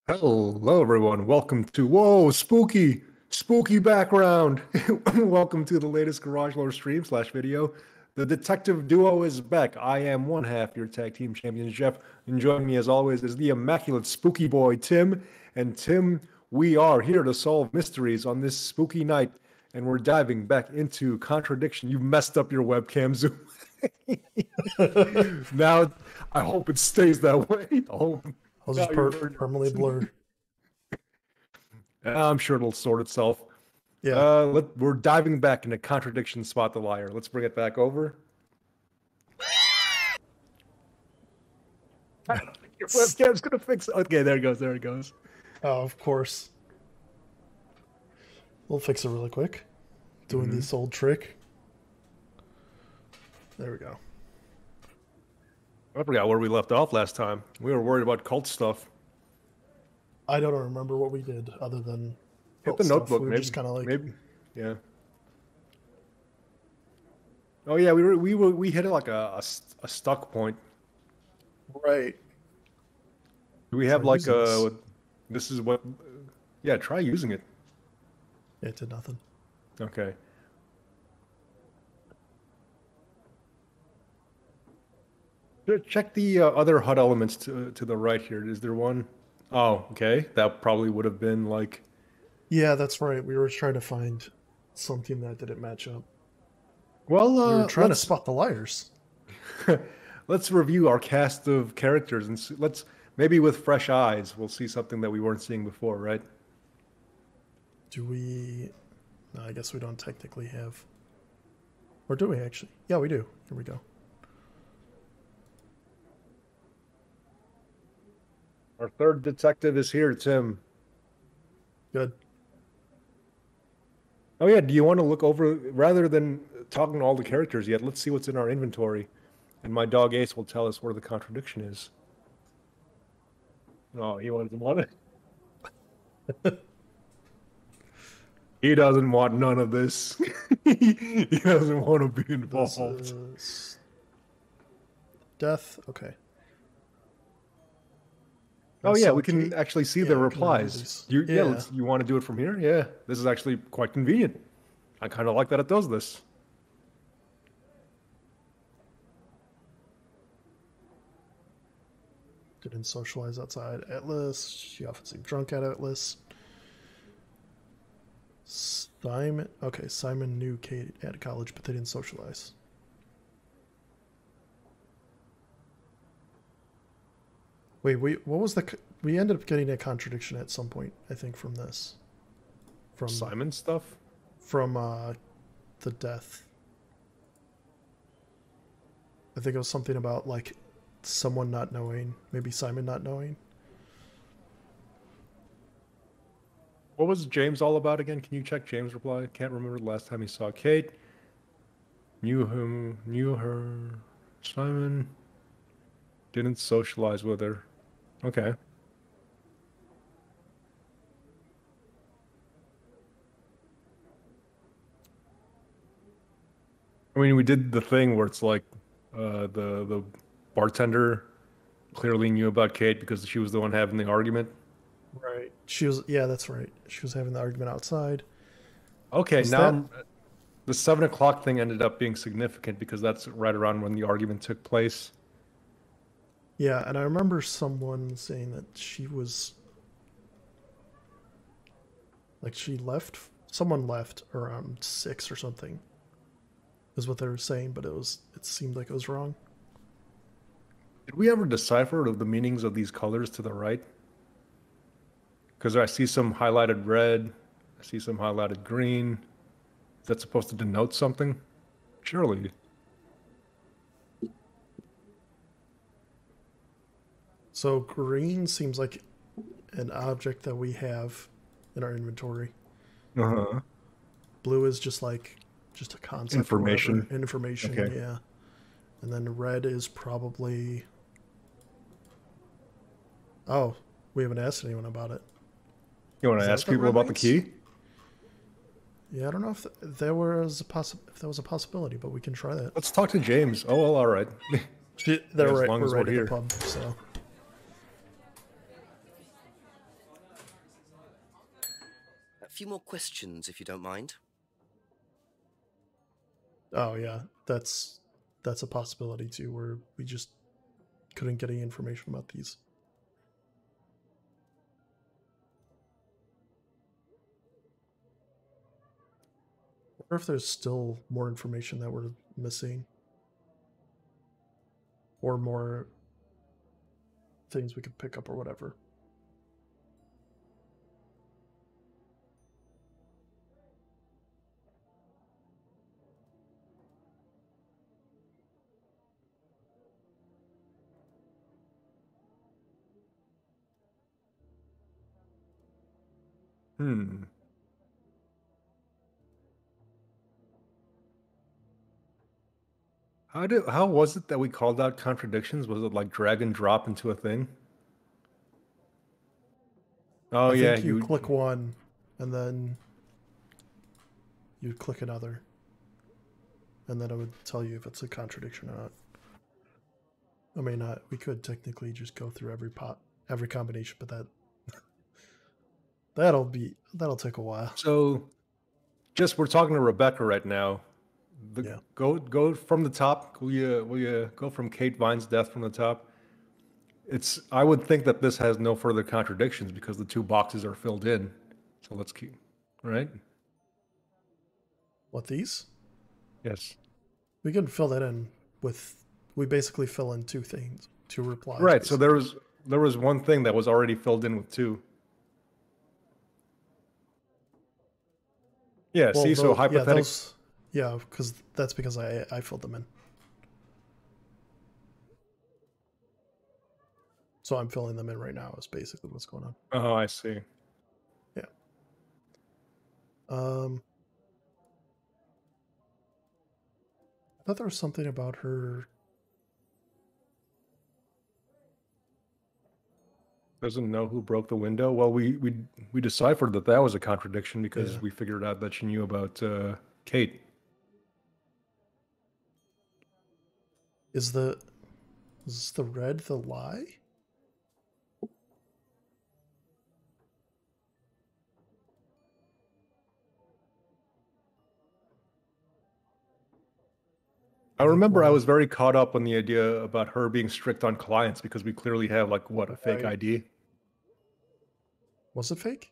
Hello, everyone. Welcome to spooky background. Welcome to the latest Garage Lore stream slash video. The detective duo is back. I am one half your tag team champion, Jeff, and joining me as always is the immaculate spooky boy, Tim. And Tim, we are here to solve mysteries on this spooky night, and we're diving back into Contradiction. You messed up your webcam zoom. Now, I hope it stays that way. I'll just permanently blur. I'm sure it'll sort itself. Yeah. We're diving back into Contradiction Spot the Liar. Let's bring it back over. Your webcam's gonna fix it. Okay, there it goes. There it goes. Oh, of course. We'll fix it really quick. Doing this old trick. There we go. I forgot where we left off last time. We were worried about cult stuff. I don't remember what we did other than Hit the notebook. We were maybe, just kind of like yeah. Oh yeah, we hit like a stuck point. Right. Do we have like a? This is what. Yeah, try using it. It did nothing. Okay. Check the other HUD elements to the right here. Is there one? Oh, okay. That probably would have been like. Yeah, that's right. We were trying to find something that didn't match up. Well, we were trying to spot the liars. Let's review our cast of characters and let's maybe with fresh eyes we'll see something that we weren't seeing before, right? Do we? No, I guess we don't technically have. Or do we actually? Yeah, we do. Here we go. Our third detective is here, Tim. Good. Oh yeah, do you want to look over, rather than talking to all the characters yet, let's see what's in our inventory. And my dog Ace will tell us where the contradiction is. Oh, he doesn't want it. He doesn't want none of this. He doesn't want to be involved. Death, okay. Oh yeah, we can actually see the replies. You want to do it from here? Yeah, this is actually quite convenient. I kind of like that it does this. Didn't socialize outside Atlas. She often seemed drunk at Atlas. Simon knew Kate at college, but they didn't socialize. Wait, what was we ended up getting a contradiction at some point, I think, from this. From Simon stuff? From the death. I think it was something about like someone not knowing, maybe Simon not knowing. What was James all about again? Can you check James' reply? I can't remember the last time he saw Kate. Knew her. Simon didn't socialize with her. Okay. I mean, we did the thing where it's like the bartender clearly knew about Kate because she was the one having the argument. Right. She was, yeah, that's right. She was having the argument outside. Okay, now the 7 o'clock thing ended up being significant because that's right around when the argument took place. Yeah, and I remember someone saying that she was like someone left around 6 or something is what they were saying, but it seemed like it was wrong. Did we ever decipher the meanings of these colors to the right? Because I see some highlighted red, I see some highlighted green. Is that supposed to denote something? Surely. So green seems like an object that we have in our inventory. Uh-huh. Blue is just a concept. Information. Information, okay. Yeah. And then red is probably... Oh, we haven't asked anyone about it. You want to ask people about the key? Yeah, I don't know if there was a possibility, but we can try that. Let's talk to James. Oh, well, all right. They're right. We're right at the pub, so... few more questions, if you don't mind. Oh yeah, that's a possibility too, where we just couldn't get any information about these. I wonder if there's still more information that we're missing, or more things we could pick up or whatever. Hmm. How was it that we called out contradictions? Was it like drag and drop into a thing? Oh I yeah, think you click one, and then you click another, and then it would tell you if it's a contradiction or not. I mean, we could technically just go through every combination, but that'll take a while. So just we're talking to Rebecca right now. Yeah. Go from the top. Will you go from Kate Vine's death from the top? I would think that this has no further contradictions because the two boxes are filled in. So let's keep, right? What, these? Yes. We can fill that in with. We basically fill in two things, two replies. Right. Basically. So there was one thing that was already filled in with two. Yeah. Well, see, so hypothetical. Yeah, because that's because I filled them in. So I'm filling them in right now. Is basically what's going on. Oh, I see. Yeah. I thought there was something about her. Doesn't know who broke the window. Well, we deciphered that was a contradiction because Yeah. we figured out that she knew about Kate. Is the red the lie? I remember I was very caught up on the idea about her being strict on clients because we clearly have like what, a fake ID? Was it fake?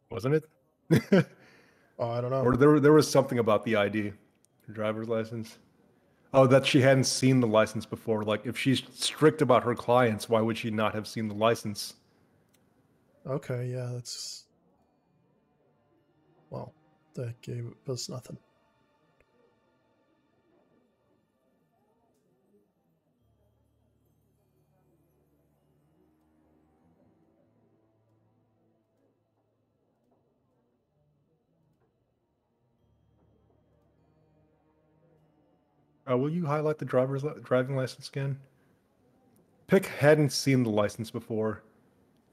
Wasn't it? Oh, I don't know. Or there was something about the ID, driver's license. Oh, that she hadn't seen the license before. Like if she's strict about her clients, why would she not have seen the license? Okay, yeah, that's. Well, that gave us nothing. Will you highlight the driving license again? Pick hadn't seen the license before,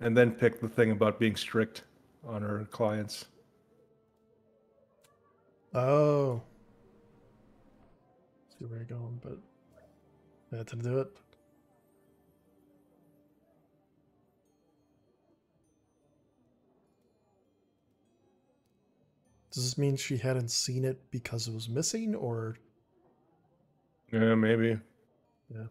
and then pick the thing about being strict on her clients. Oh. See where you're going, but I had to do it. Does this mean she hadn't seen it because it was missing, or? Yeah, maybe. Yeah.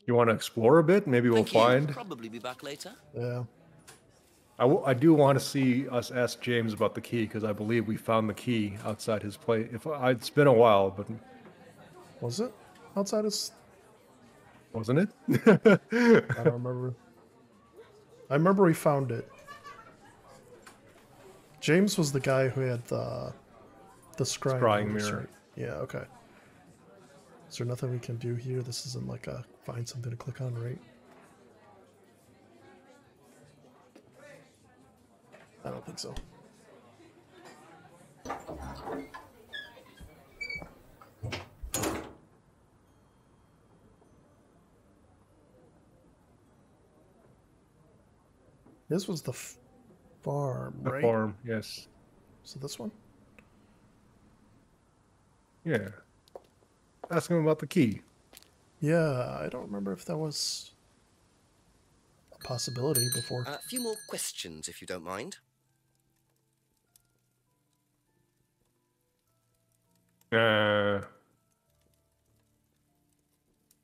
You want to explore a bit? Maybe we'll find. Probably be back later. Yeah. I do want to see us ask James about the key because I believe we found the key outside his place. It's been a while, but Was it outside his? wasn't it? I don't remember. I remember we found it. James was the guy who had the scrying mirror. Right? Yeah. Okay. Is there nothing we can do here? This isn't like a find something to click on, right? I don't think so. This was the farm, right? The farm, yes. So this one? Yeah. Ask him about the key. Yeah, I don't remember if that was... a possibility before. A few more questions, if you don't mind.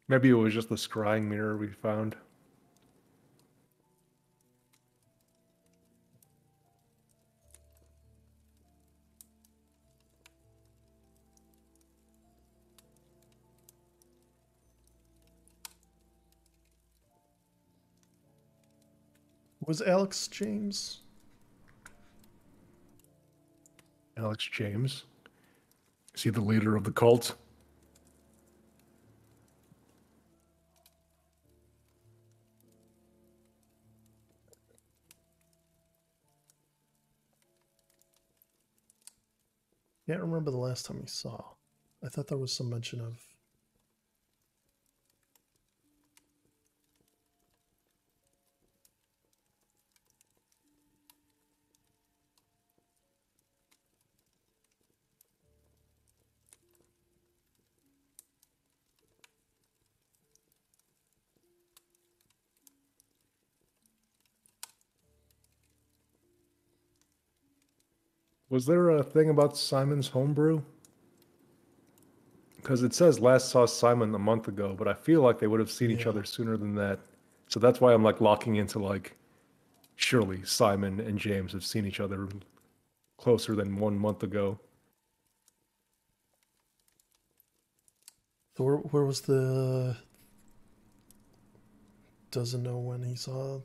Maybe it was just the scrying mirror we found. Was Alex James? Alex James. Is he the leader of the cult? Can't remember the last time he saw. I thought there was some mention of. Was there a thing about Simon's homebrew? Because it says last saw Simon a month ago, but I feel like they would have seen each Yeah. other sooner than that. So that's why I'm like locking into like, surely Simon and James have seen each other closer than 1 month ago. So where was the? Doesn't know when he saw.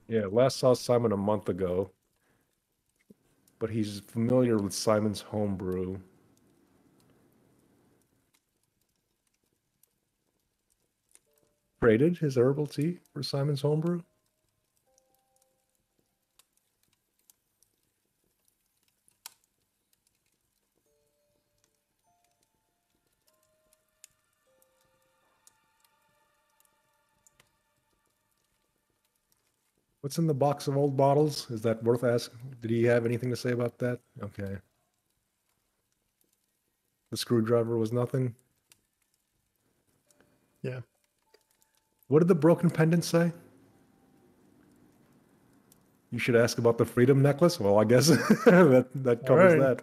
Yeah, last saw Simon a month ago, but he's familiar with Simon's homebrew. Traded his herbal tea for Simon's homebrew? What's in the box of old bottles? Is that worth asking? Did he have anything to say about that? Okay. The screwdriver was nothing? Yeah. What did the broken pendant say? You should ask about the freedom necklace? Well, I guess that covers right. that.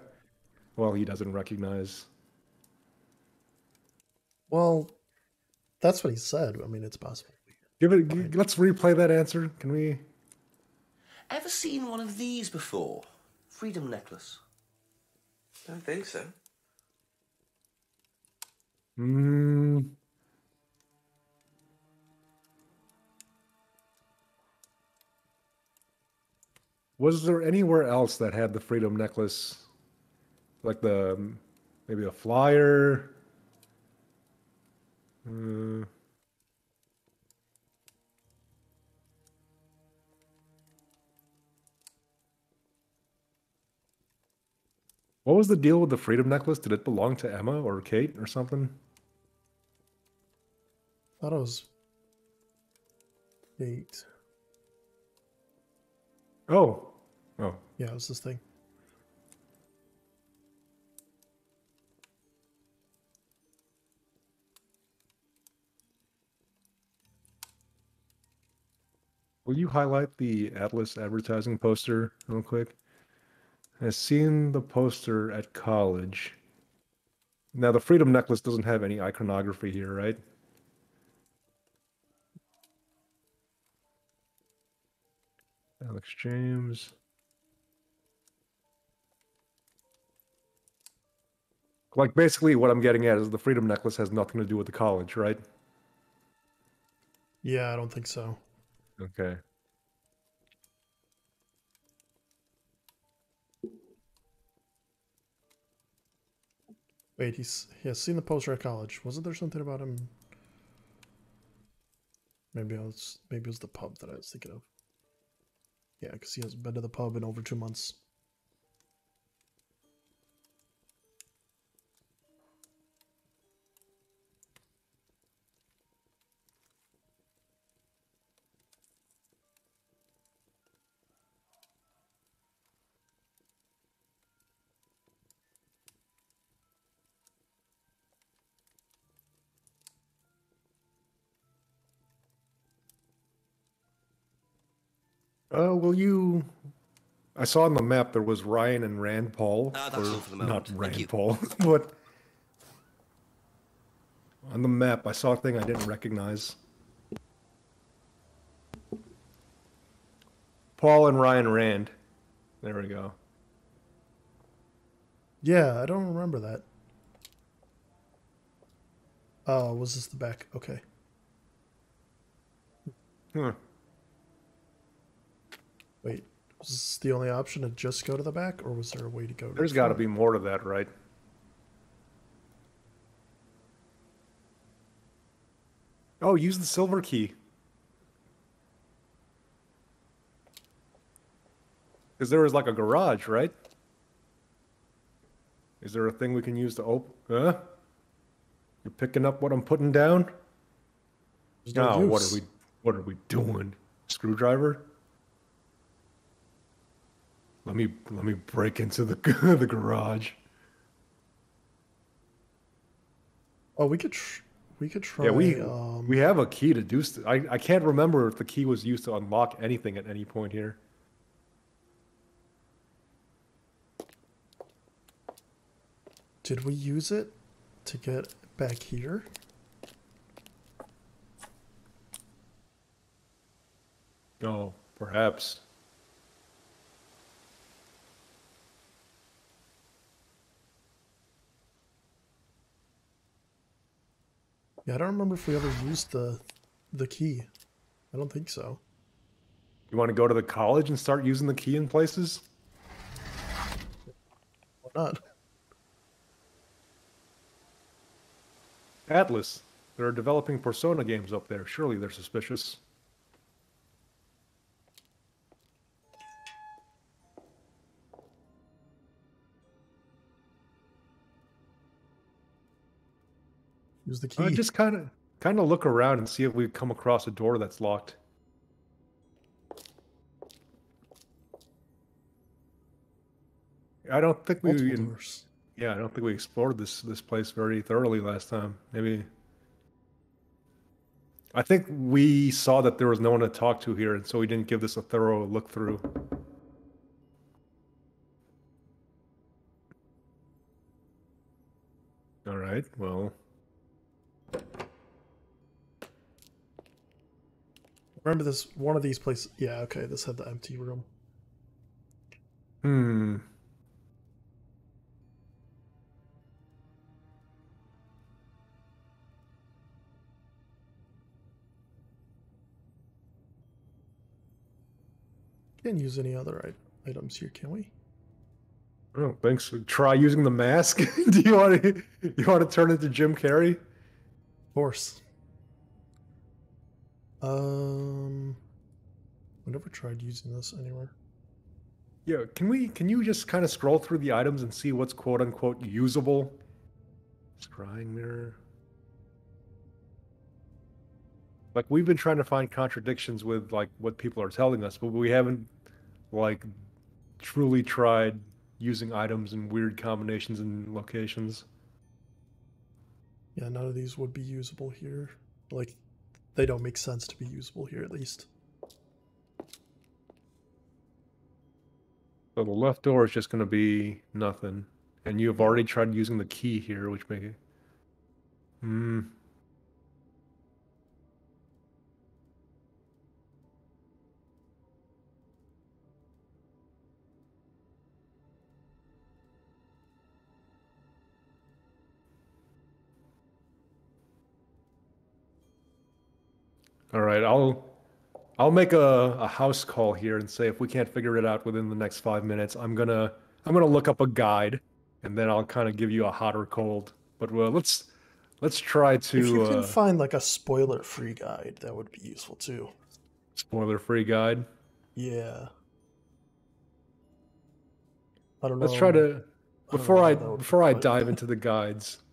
Well, he doesn't recognize. Well, that's what he said. I mean, it's possible. Let's replay that answer. Can we? Ever seen one of these before? Freedom necklace. Don't think so. Hmm. Was there anywhere else that had the freedom necklace? Like maybe a flyer? Uh, what was the deal with the freedom necklace? Did it belong to Emma or Kate or something? Thought it was 8. Oh. Oh. Yeah, it was this thing. Will you highlight the Atlas advertising poster real quick? I've seen the poster at college. Now, the Freedom Necklace doesn't have any iconography here, right? Alex James. Like, basically, what I'm getting at is the Freedom Necklace has nothing to do with the college, right? Yeah, I don't think so. Okay. Wait, he has seen the poster at college. Wasn't there something about him? Maybe it was the pub that I was thinking of. Yeah, because he hasn't been to the pub in over 2 months. Will you? I saw on the map there was Ryan and Rand Paul. That's or all for the moment. Not Thank Rand you. Paul, but on the map I saw a thing I didn't recognize. Paul and Ryan Rand. There we go. Yeah, I don't remember that. Oh, was this the back? Okay. Huh. Wait, was this the only option to just go to the back, or was there a way to go to There's the got to front? be more to that, right? Oh, use the silver key. Because there was like a garage, right? Is there a thing we can use to open? Huh? You're picking up what I'm putting down? There's no No, use. what are we doing? Screwdriver? Let me break into the the garage. Oh, we could try. Yeah, we have a key to do I can't remember if the key was used to unlock anything at any point here. Did we use it to get back here? Oh, perhaps. Yeah, I don't remember if we ever used the key. I don't think so. You want to go to the college and start using the key in places? Why not? Atlas. They're developing Persona games up there. Surely they're suspicious. Use the key. Just kind of look around and see if we come across a door that's locked. I don't think Multiple doors. Yeah, I don't think we explored this place very thoroughly last time. Maybe. I think we saw that there was no one to talk to here, and so we didn't give this a thorough look through. All right, well. Remember this, one of these places. Yeah, okay, this had the empty room. Hmm. Can't use any other items here, can we? I don't think so. Try using the mask. Do you want to turn into Jim Carrey? Of course. I never tried using this anywhere. Yeah, can you just kind of scroll through the items and see what's quote unquote usable? Scrying mirror. Like we've been trying to find contradictions with like what people are telling us, but we haven't like truly tried using items in weird combinations and locations. Yeah, none of these would be usable here. Like, they don't make sense to be usable here, at least. So the left door is just going to be nothing. And you have already tried using the key here, which make it... Hmm. All right, I'll make a house call here and say if we can't figure it out within the next 5 minutes, I'm gonna look up a guide, and then I'll kind of give you a hot or cold. But let's try If you to can find, like, a spoiler-free guide, that would be useful, too. spoiler-free guide. Yeah. I don't know. Let's try to before I but- dive into the guides.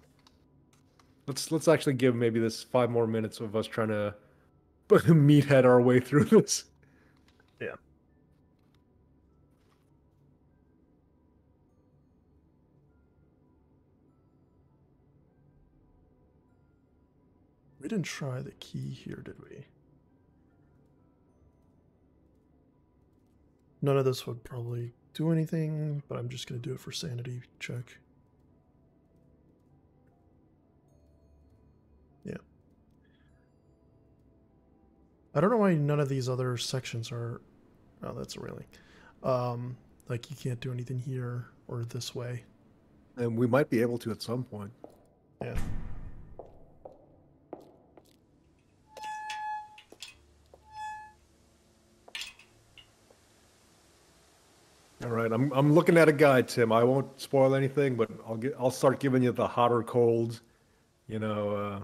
Let's actually give maybe this 5 more minutes of us trying to meathead our way through this. Yeah. We didn't try the key here, did we? None of this would probably do anything, but I'm just going to do it for sanity check. Yeah. I don't know why none of these other sections are... Oh, that's a railing. Like, you can't do anything here or this way. And we might be able to at some point. Yeah. All right, I'm looking at a guide, Tim. I won't spoil anything, but I'll start giving you the hot or cold, you know.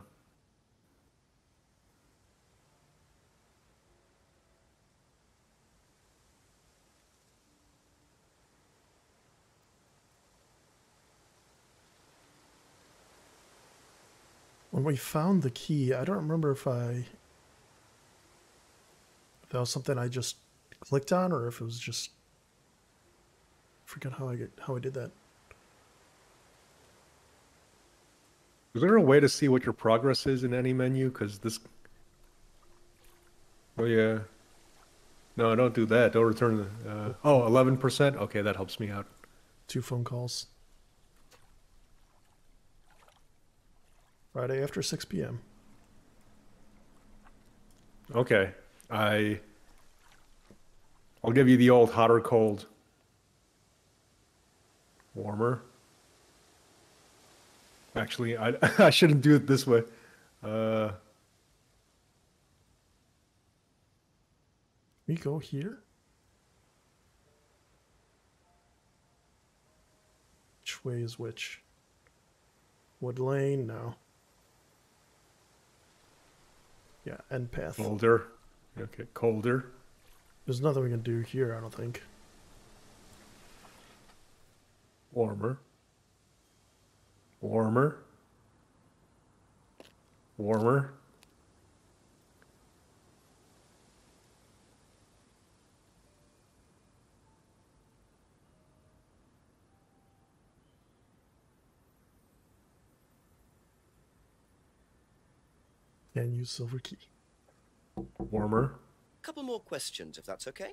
When we found the key, I don't remember if that was something I just clicked on or if it was just... I forget how I did that. Is there a way to see what your progress is in any menu? Because this... Oh, yeah. No, don't do that. Don't return the... Oh, 11%? Okay, that helps me out. 2 phone calls. Friday after 6 p.m. Okay. I'll give you the old hot or cold. Warmer. Actually, I shouldn't do it this way. We go here? Which way is which? Wood Lane? No. Yeah, end path. Colder. Okay, colder. There's nothing we can do here, I don't think. Warmer. Warmer. Warmer. And use silver key. Warmer. Couple more questions, if that's okay.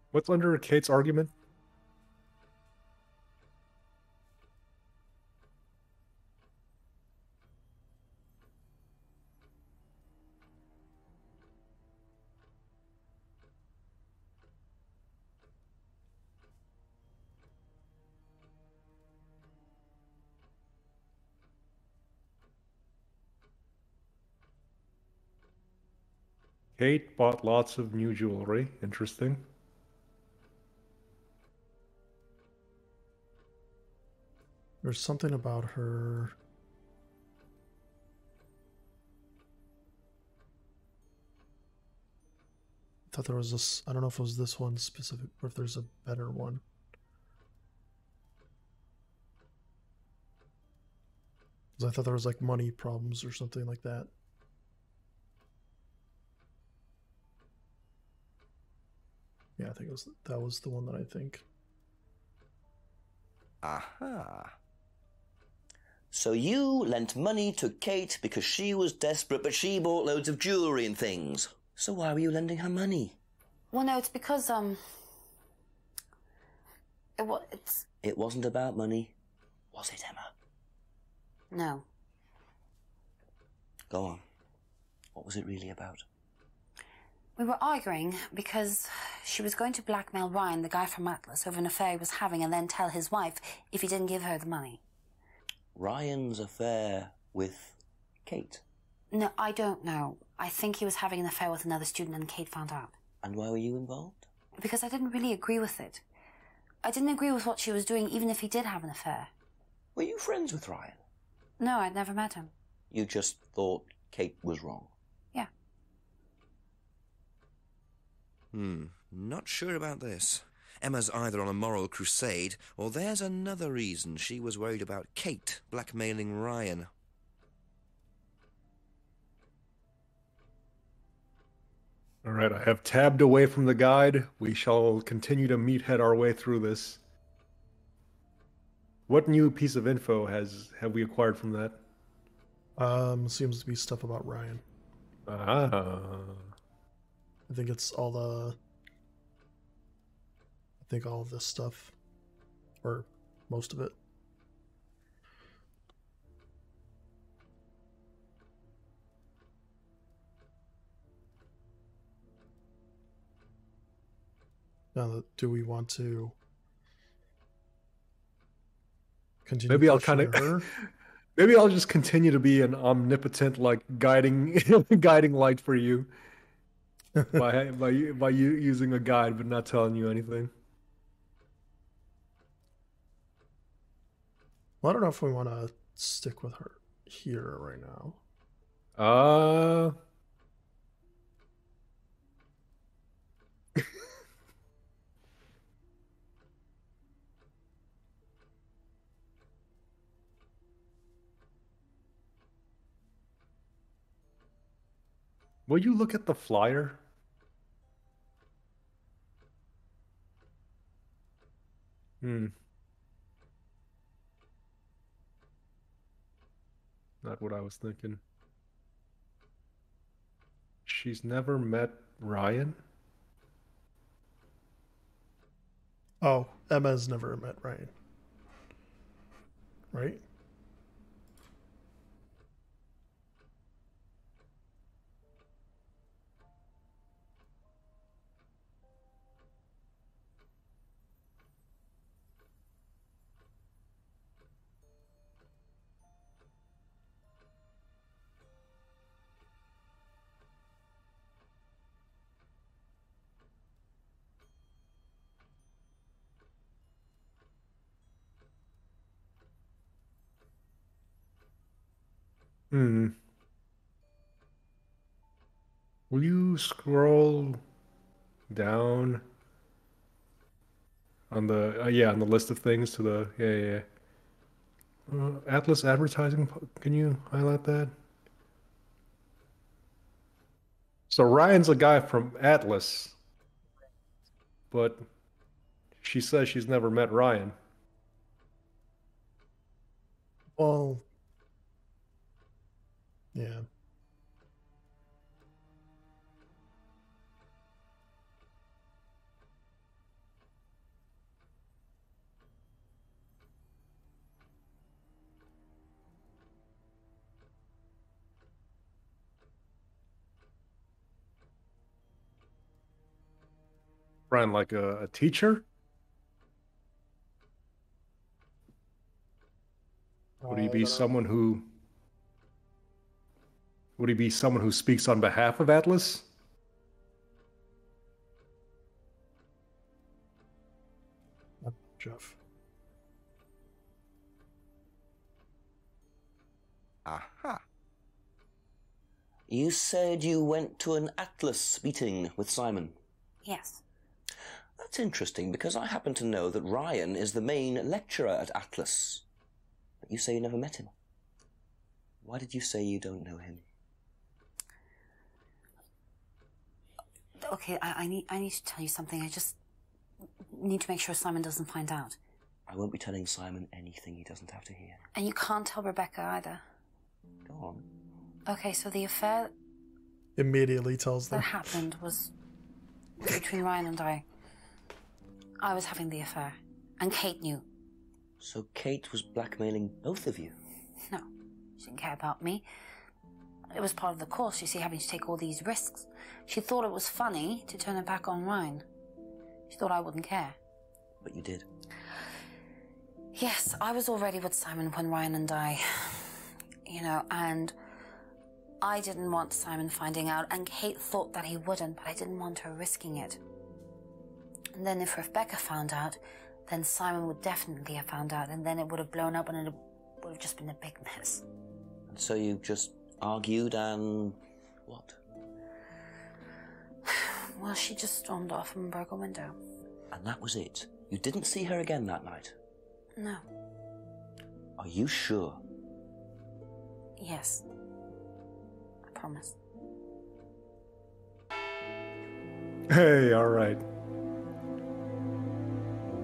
What's under Kate's argument? Kate bought lots of new jewelry. Interesting. There's something about her... I thought there was this... I don't know if it was this one specific or if there's a better one. Because I thought there was like money problems or something like that. Yeah, I think that was the one that I think. Aha. So you lent money to Kate because she was desperate, but she bought loads of jewellery and things. So why were you lending her money? Well, no, it's because, It wasn't about money, was it, Emma? No. Go on. What was it really about? We were arguing because she was going to blackmail Ryan, the guy from Atlas, over an affair he was having and then tell his wife if he didn't give her the money. Ryan's affair with Kate? No, I don't know. I think he was having an affair with another student and Kate found out. And why were you involved? Because I didn't really agree with it. I didn't agree with what she was doing, even if he did have an affair. Were you friends with Ryan? No, I'd never met him. You just thought Kate was wrong? Yeah. Not sure about this. Emma's either on a moral crusade, or there's another reason she was worried about Kate blackmailing Ryan. All right, I have tabbed away from the guide. We shall continue to meathead our way through this. What new piece of info have we acquired from that? Seems to be stuff about Ryan. Ah. I think it's all the. I think all of this stuff, or most of it. Now, do we want to continue Maybe I'll kind questioning of her? maybe I'll just continue to be an omnipotent like guiding guiding light for you by you using a guide but not telling you anything. Well, I don't know if we want to stick with her here right now. Uh Will you look at the flyer? Hmm. Not what I was thinking. She's never met Ryan? Oh, Emma's never met Ryan. Right? Hmm. Will you scroll down on the yeah, on the list of things to the yeah. Atlas advertising, can you highlight that? So Ryan's a guy from Atlas, but she says she's never met Ryan. Well, yeah. Ryan, like a teacher? Would he I be don't know. someone who would he be someone who speaks on behalf of Atlas? Jeff. Aha. You said you went to an Atlas meeting with Simon. Yes. That's interesting, because I happen to know that Ryan is the main lecturer at Atlas. But you say you never met him. Why did you say you don't know him? Okay, I need to tell you something. I just need to make sure Simon doesn't find out. I won't be telling Simon anything he doesn't have to hear. And you can't tell Rebecca either. Go on. Okay, so the affair Immediately tells that them. happened was between Ryan and I. I was having the affair, and Kate knew. So Kate was blackmailing both of you? No, she didn't care about me. It was part of the course, you see, having to take all these risks. She thought it was funny to turn her back on Ryan. She thought I wouldn't care. But you did. Yes, I was already with Simon when Ryan and I, and I didn't want Simon finding out, and Kate thought that he wouldn't, but I didn't want her risking it. And then if Rebecca found out, then Simon would definitely have found out, and then it would have blown up, and it would have just been a big mess. And so you just argued and... what? Well, she just stormed off and broke a window. And that was it? You didn't see her again that night? No. Are you sure? Yes. I promise. Hey, all right.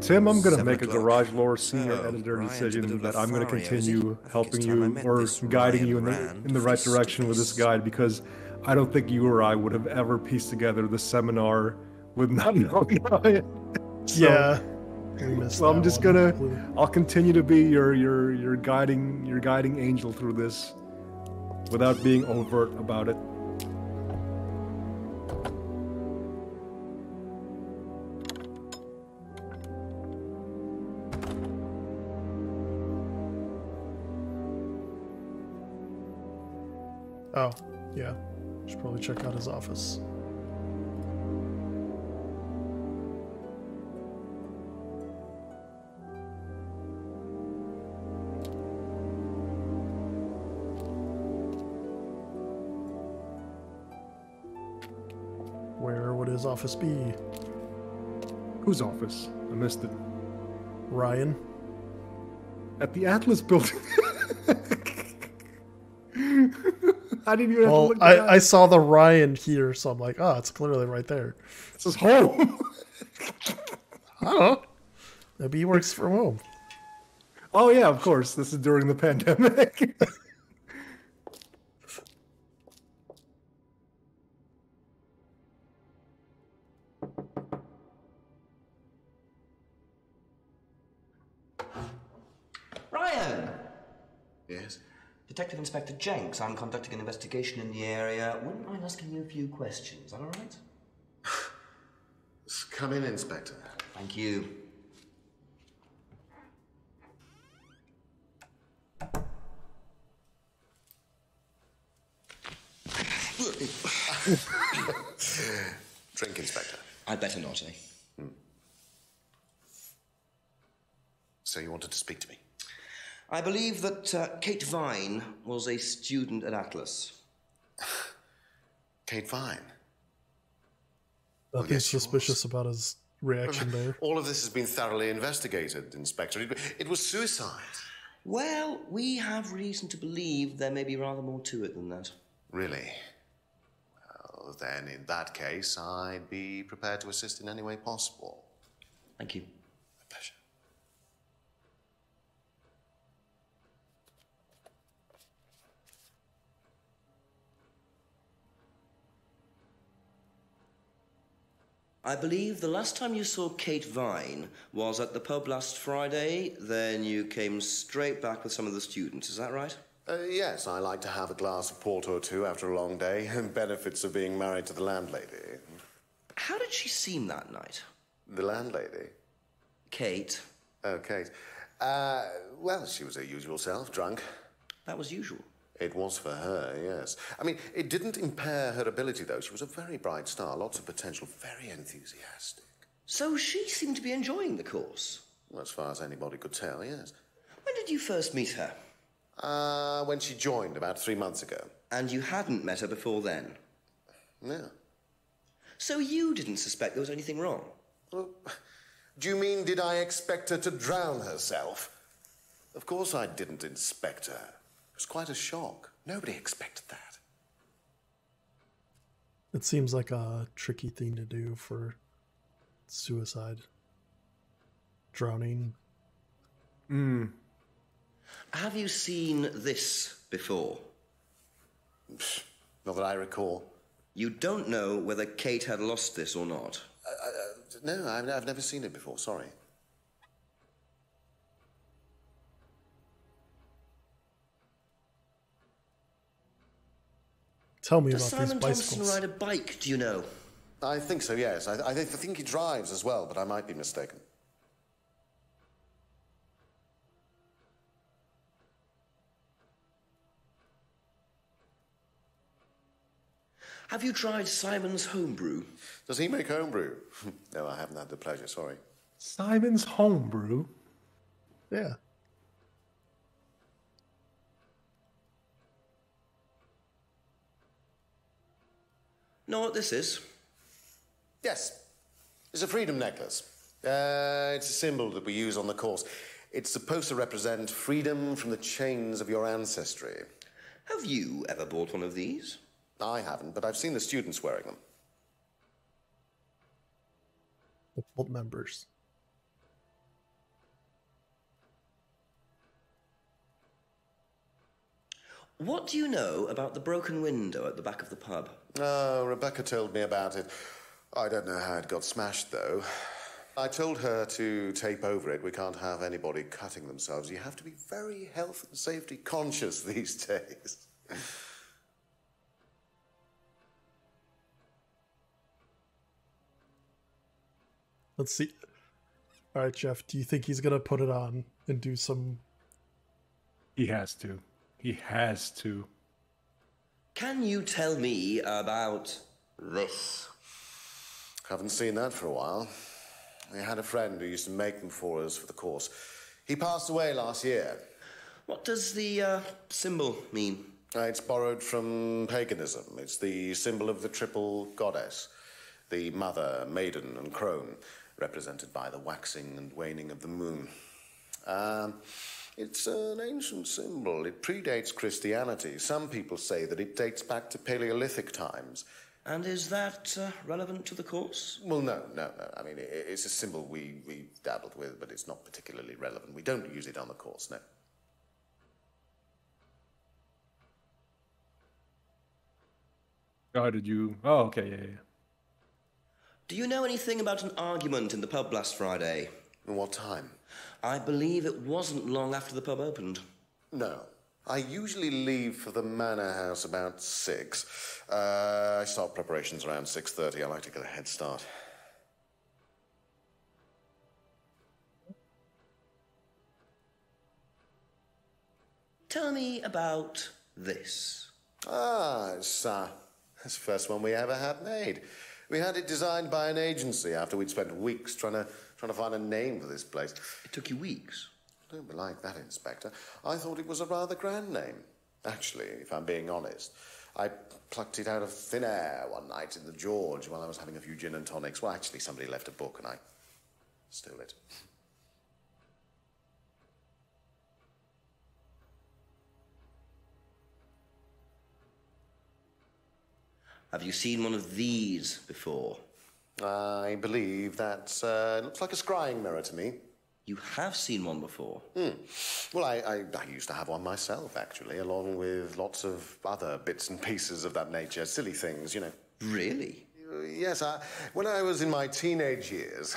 Tim, I'm going to 7 make a o'clock. Garage Lore senior So, editor Ryan's a bit decision of that I'm going to Lothario, is he? continue I think helping it's time I you met or this guiding you Ryan in Rand the right face to direction with this face. guide, because I don't think you or I would have ever pieced together the seminar with not knowing Ryan. So, Yeah. We missed so I'm that just one gonna, completely. I'll continue to be your guiding angel through this, without being overt about it. Oh, yeah. Should probably check out his office. Where would his office be? Whose office? I missed it. Ryan? At the Atlas building. I didn't even have to Well, look at that. I saw the Ryan here, so I'm like, oh, it's clearly right there. This is home. I don't know. Maybe he works from home. Oh yeah, of course. This is during the pandemic. Ryan! Yes? Detective Inspector Jenks, I'm conducting an investigation in the area. Wouldn't mind asking you a few questions, is that all right? Come in, Inspector. Thank you. Drink, Inspector. I'd better not, eh? So you wanted to speak to me? I believe that Kate Vine was a student at Atlas. Kate Vine? Nothing yes, she suspicious about his reaction there. All of this has been thoroughly investigated, Inspector. It was suicide. Well, we have reason to believe there may be rather more to it than that. Really? Well, then in that case, I'd be prepared to assist in any way possible. Thank you. My pleasure. I believe the last time you saw Kate Vine was at the pub last Friday, then you came straight back with some of the students, is that right? Yes, I like to have a glass of port or two after a long day, and benefits of being married to the landlady. How did she seem that night? The landlady? Kate. Oh, Kate. Well, she was her usual self, drunk. That was usual. It was for her, yes. I mean, it didn't impair her ability, though. She was a very bright star, lots of potential, very enthusiastic. So she seemed to be enjoying the course. Well, as far as anybody could tell, yes. When did you first meet her? When she joined, about 3 months ago. And you hadn't met her before then? No. So you didn't suspect there was anything wrong? Well, do you mean, did I expect her to drown herself? Of course I didn't inspect her. It was quite a shock. Nobody expected that. It seems like a tricky thing to do for suicide. Drowning. Have you seen this before? Not that I recall. You don't know whether Kate had lost this or not? No, I've never seen it before, sorry. Tell me Does about these Simon Thompson bicycles. ride a bike, do you know? I think so, yes. I think he drives as well, but I might be mistaken. Have you tried Simon's homebrew? Does he make homebrew? No, I haven't had the pleasure, sorry. Simon's homebrew. Yeah. Know what this is? Yes, it's a freedom necklace. It's a symbol that we use on the course. It's supposed to represent freedom from the chains of your ancestry. Have you ever bought one of these? I haven't, but I've seen the students wearing them. the cult members. What do you know about the broken window at the back of the pub? Oh, Rebecca told me about it. I don't know how it got smashed, though. I told her to tape over it. We can't have anybody cutting themselves. You have to be very health and safety conscious these days. Let's see. All right, Jeff, do you think he's going to put it on and do some... He has to. He has to. Can you tell me about this? Haven't seen that for a while. I had a friend who used to make them for us for the course. He passed away last year. What does the symbol mean? It's borrowed from paganism. It's the symbol of the triple goddess, the mother, maiden, and crone, represented by the waxing and waning of the moon. It's an ancient symbol. It predates Christianity. Some people say that it dates back to Paleolithic times. And is that relevant to the course? Well, no. I mean, it's a symbol we dabbled with, but it's not particularly relevant. We don't use it on the course, no. Oh, did you? Oh, okay, yeah. Do you know anything about an argument in the pub last Friday? What time? I believe it wasn't long after the pub opened. No. I usually leave for the manor house about 6. I start preparations around 6:30. I like to get a head start. Tell me about this. It's the first one we ever had made. We had it designed by an agency after we'd spent weeks trying to find a name for this place. It took you weeks? Don't be like that, Inspector. I thought it was a rather grand name. Actually, if I'm being honest, I plucked it out of thin air one night in the George while I was having a few gin and tonics. Well, actually, somebody left a book and I stole it. Have you seen one of these before? I believe that looks like a scrying mirror to me. You have seen one before? Well, I used to have one myself, actually, along with lots of other bits and pieces of that nature. Silly things, you know. Really? Yes, when I was in my teenage years,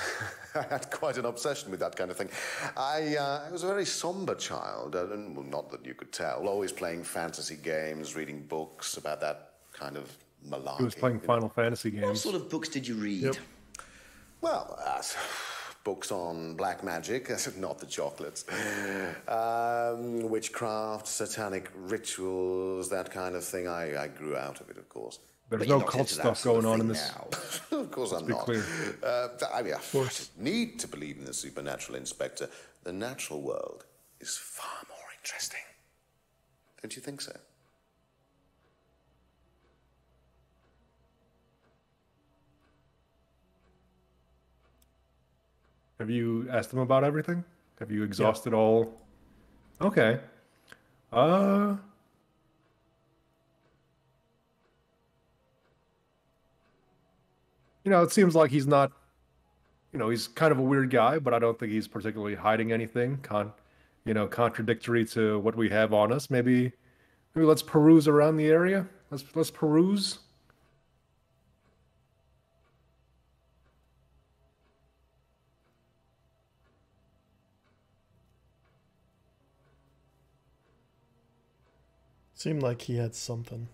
I had quite an obsession with that kind of thing. I was a very somber child, and well, not that you could tell, always playing fantasy games, reading books about that kind of malarkey. He was playing Final Fantasy games. What sort of books did you read? Yep. Well, books on black magic, not the chocolates, witchcraft, satanic rituals, that kind of thing. I grew out of it, of course. There's But no you're not cult into that stuff sort of going on in thing this. now. Of course I'm be not. clear. I mean, I need to believe in the supernatural, Inspector. The natural world is far more interesting. Don't you think so? Have you asked him about everything? Have you exhausted all? Okay. It seems like he's not, he's kind of a weird guy, but I don't think he's particularly hiding anything contradictory to what we have on us. Maybe let's peruse around the area. Let's peruse. Seemed like he had something.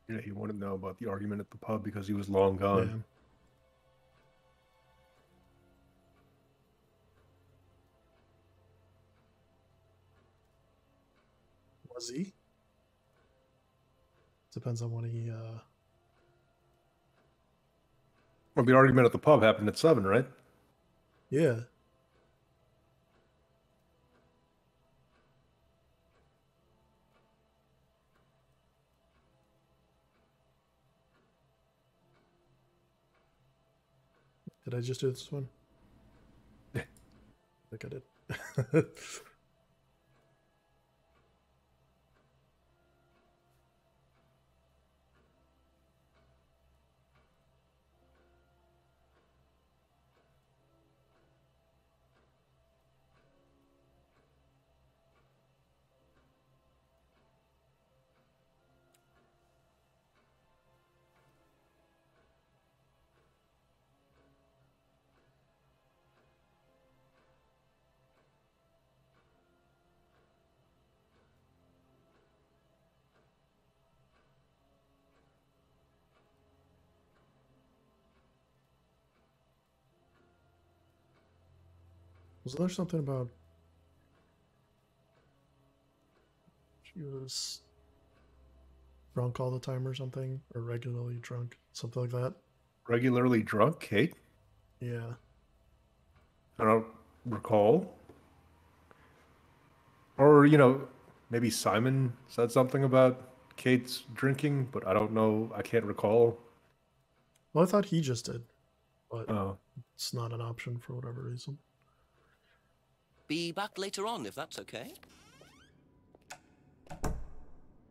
Yeah, he wouldn't know about the argument at the pub because he was long gone. Yeah. Was he? Depends on when he Well, the argument at the pub happened at 7, right? Yeah. Did I just do this one? I think I did. Was there something about she was drunk all the time or something? Or regularly drunk? Something like that? Regularly drunk, Kate? Yeah. I don't recall. Or, maybe Simon said something about Kate's drinking, but I don't know. I can't recall. Well, I thought he just did. But Oh. it's not an option for whatever reason. Be back later on, if that's okay.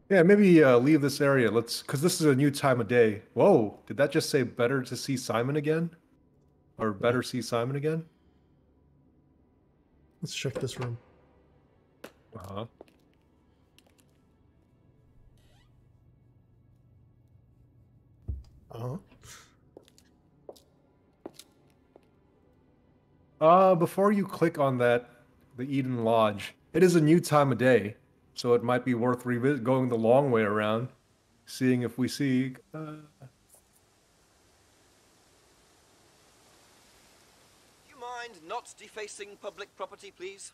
Yeah, maybe leave this area. Because this is a new time of day. Whoa, did that just say better to see Simon again? Or better see Simon again? Let's check this room. Uh-huh. Before you click on that, the Eden Lodge, it is a new time of day, so it might be worth going the long way around, seeing if we see. You mind not defacing public property, please?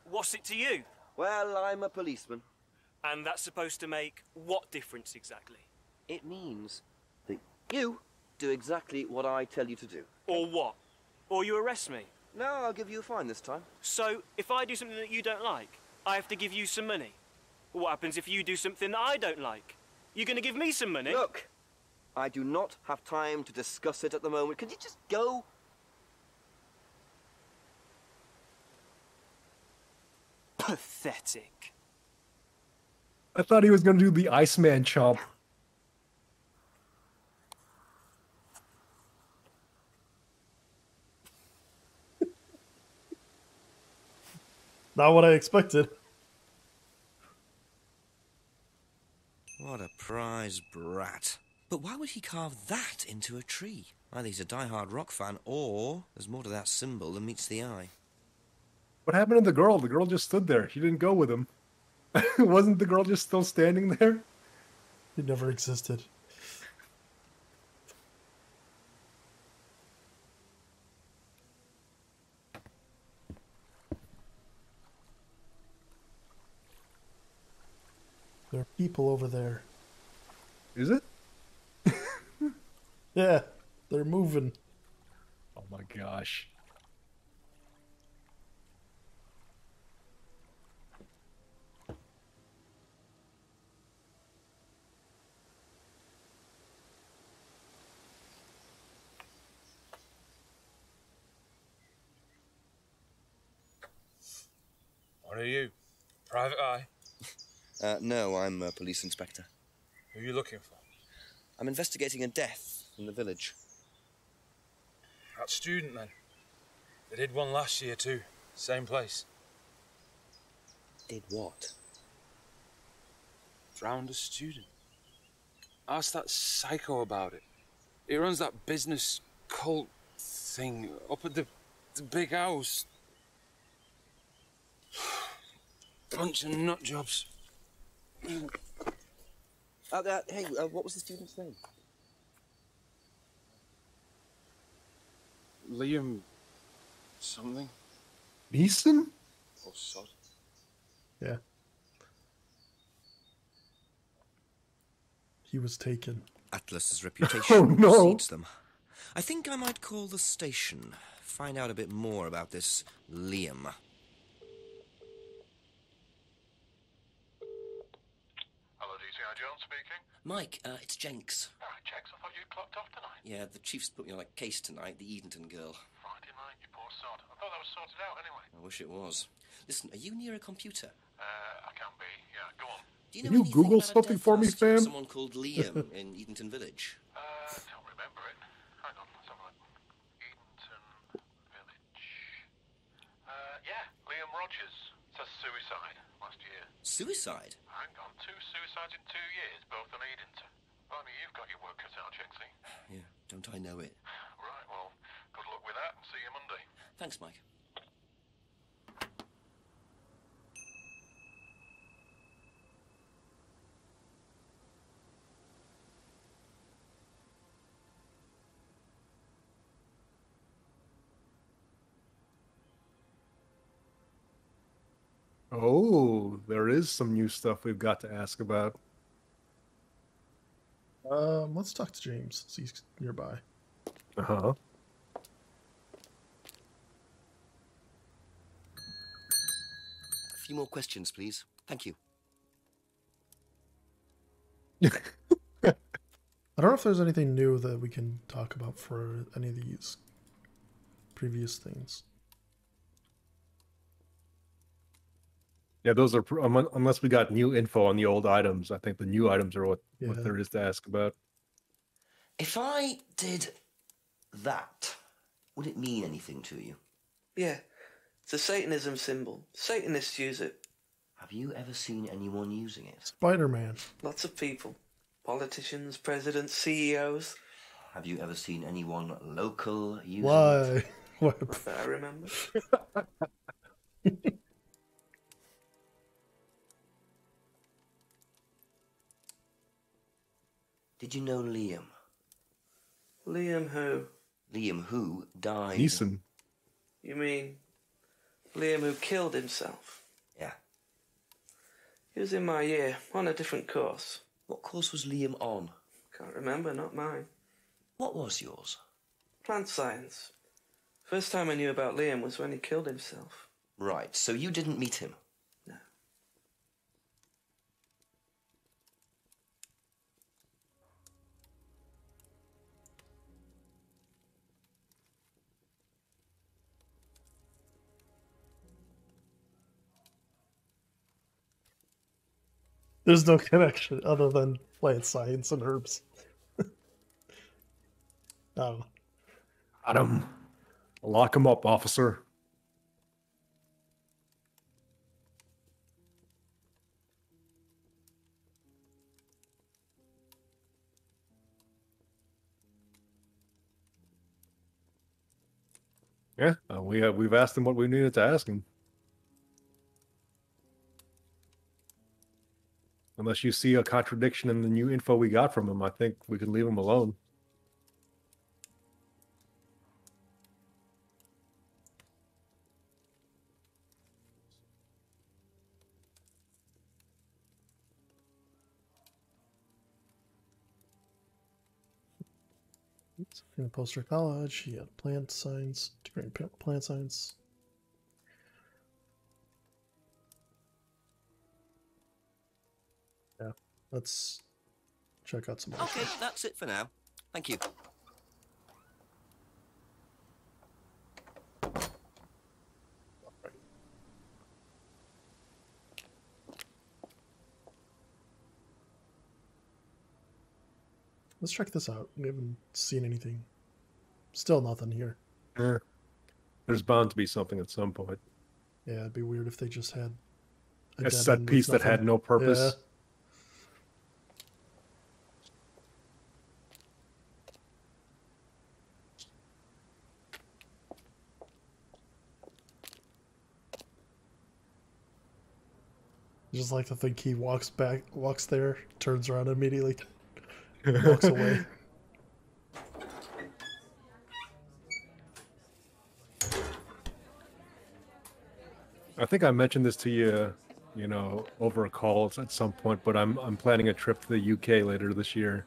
What's it to you? Well, I'm a policeman. And that's supposed to make what difference exactly? It means that you do exactly what I tell you to do. Or what? Or you arrest me? No, I'll give you a fine this time. So, if I do something that you don't like, I have to give you some money? What happens if you do something that I don't like? You're going to give me some money? Look, I do not have time to discuss it at the moment. Could you just go? Pathetic. I thought he was going to do the Iceman chomp. Not what I expected. What a prize brat. But why would he carve that into a tree? Either he's a die-hard rock fan, or there's more to that symbol than meets the eye. What happened to the girl? The girl just stood there. She didn't go with him. Wasn't the girl just still standing there? It never existed. There are people over there. Is it? Yeah, they're moving. Oh my gosh. What are you? Private eye? No, I'm a police inspector. Who are you looking for? I'm investigating a death in the village. That student, then. They did one last year, too. Same place. Did what? Drowned a student. Ask that psycho about it. He runs that business cult thing up at the big house. Bunch of nut jobs. Hey, what was the student's name? Liam... something? Neeson? Or sod. Yeah. He was taken. Atlas's reputation Oh, no. precedes them. I think I might call the station. Find out a bit more about this Liam. Hello, DCI Jones speaking. Mike, it's Jenks. Ah, Jenks, I thought you'd clocked off tonight. Yeah, the chief's put me on a case tonight, the Edenton girl. Friday night, you poor sod. I thought that was sorted out anyway. I wish it was. Listen, are you near a computer? I can be. Yeah, go on. Do Can you anything Google about a something death for me, last year? fam? Someone called Liam in Edenton Village. Don't remember it. Hang on, let's have a look. Edenton Village. Yeah, Liam Rogers. Says suicide last year. Suicide? Hang on, 2 suicides in 2 years, both on Edenton. Blimey, you've got your work cut out, Jenksy. Yeah, don't I know it. Right, well, good luck with that and see you Monday. Thanks, Mike. Oh, there is some new stuff we've got to ask about. Let's talk to James. He's nearby. Uh-huh. A few more questions, please. Thank you. I don't know if there's anything new that we can talk about for any of these previous things. Yeah, those are unless we got new info on the old items. I think the new items are what there is to ask about. If I did that, would it mean anything to you? Yeah, it's a Satanism symbol. Satanists use it. Have you ever seen anyone using it? Spider-Man. Lots of people. Politicians, presidents, CEOs. Have you ever seen anyone local using Why? it? What? I remember. Did you know Liam? Liam who? Liam who died? Neeson. You mean Liam who killed himself? Yeah. He was in my year, on a different course. What course was Liam on? Can't remember, not mine. What was yours? Plant science. First time I knew about Liam was when he killed himself. Right, so you didn't meet him? No. There's no connection other than plant science and herbs. Oh. Got him. Lock him up, officer. Yeah, we've asked him what we needed to ask him. Unless you see a contradiction in the new info we got from him, I think we can leave him alone. In poster college, he had plant science, degree in plant science. Yeah, let's check out some more. Okay, that's it for now. Thank you. Let's check this out. We haven't seen anything. Still nothing here. Yeah. There's bound to be something at some point. Yeah, it'd be weird if they just had A dead set end with piece that had nothing. no purpose. Yeah. Just like to think he walks there, turns around immediately, walks away. I think I mentioned this to you, over a call at some point, but I'm planning a trip to the UK later this year,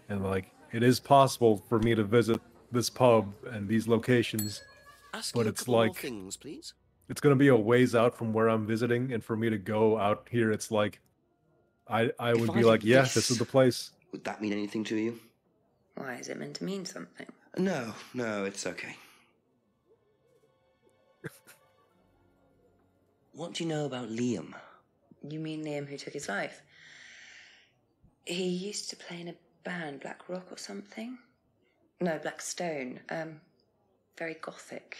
and like it is possible for me to visit this pub and these locations, Ask but you a it's couple more like things, please. it's gonna be a ways out from where I'm visiting, and for me to go out here, it's like I If would I be did like, yeah, this is the place. Would that mean anything to you? Why is it meant to mean something? No, it's okay. What do you know about Liam? You mean Liam who took his life? He used to play in a band, Black Rock or something? No, Black Stone. Very gothic.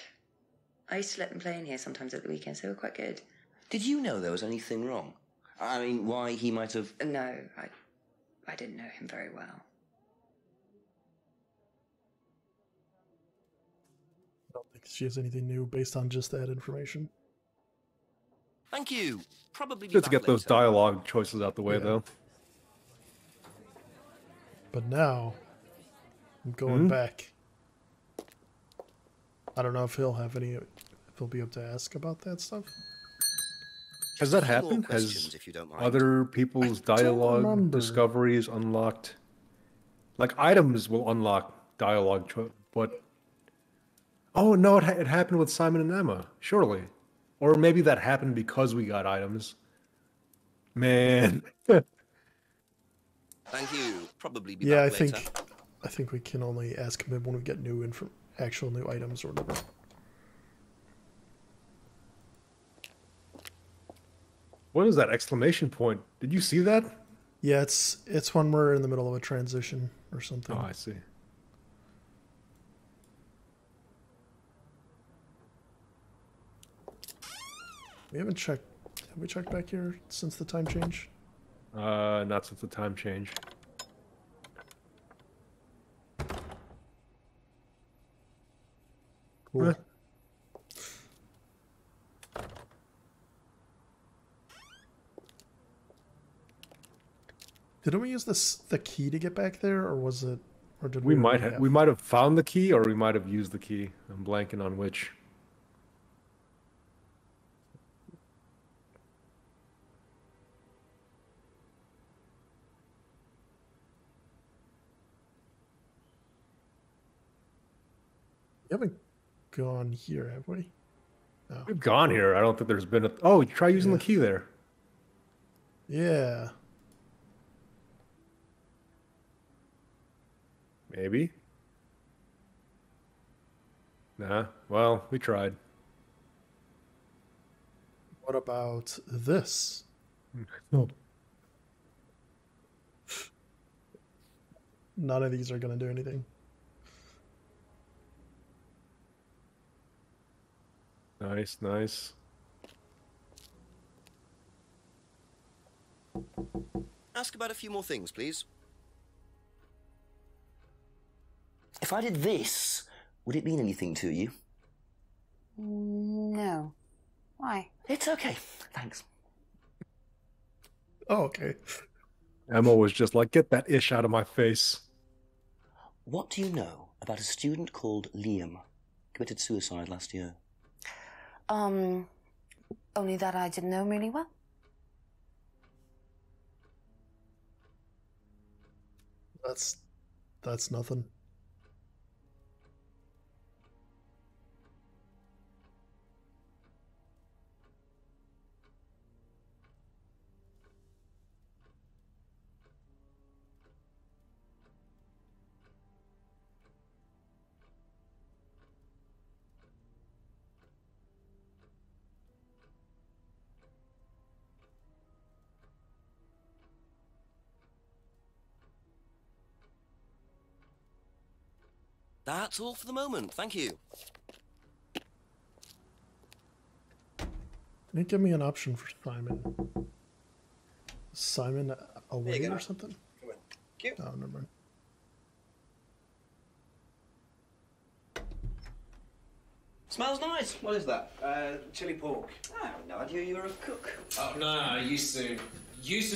I used to let them play in here sometimes at the weekends. They were quite good. Did you know there was anything wrong? I mean, why he might have... No, I didn't know him very well. I don't think she has anything new based on just that information. Thank you. Probably be Good to back get those later. dialogue choices out the way, Yeah. though. But now, I'm going back. I don't know if he'll have any. If he'll be able to ask about that stuff. Has that A few more happened? questions, Has if you don't mind. other people's don't dialogue remember. discoveries unlocked? Like items will unlock dialogue, but oh no, it happened with Simon and Emma, surely, or maybe that happened because we got items. Man, Thank you. Probably be Yeah, back later. I think we can only ask him when we get new actual new items or whatever. what is that exclamation point? Did you see that? Yeah, it's when we're in the middle of a transition or something. Oh, I see. We haven't checked. Have we checked back here since the time change? Not since the time change. Cool. Didn't we use the key to get back there, or was it, or did We we? might already have found the key, or we might have used the key. I'm blanking on which. We haven't gone here, have we? No. We've gone here. I don't think there's been a. Oh, try using the key there. Yeah. Maybe. Nah. Well, we tried. What about this? No. None of these are going to do anything. Nice, nice. Ask about a few more things, please. If I did this, would it mean anything to you? No. Why? It's okay. Thanks. Oh, okay. Emma was just like, get that ish out of my face. What do you know about a student called Liam? Committed suicide last year. Only that I didn't know him really well. That's nothing. That's all for the moment. Thank you. Can you give me an option for Simon? Simon away or something? Come on. Cute. Oh, never mind. Smells nice. What is that? Chili pork. I had no idea you were a cook. Oh no, I used to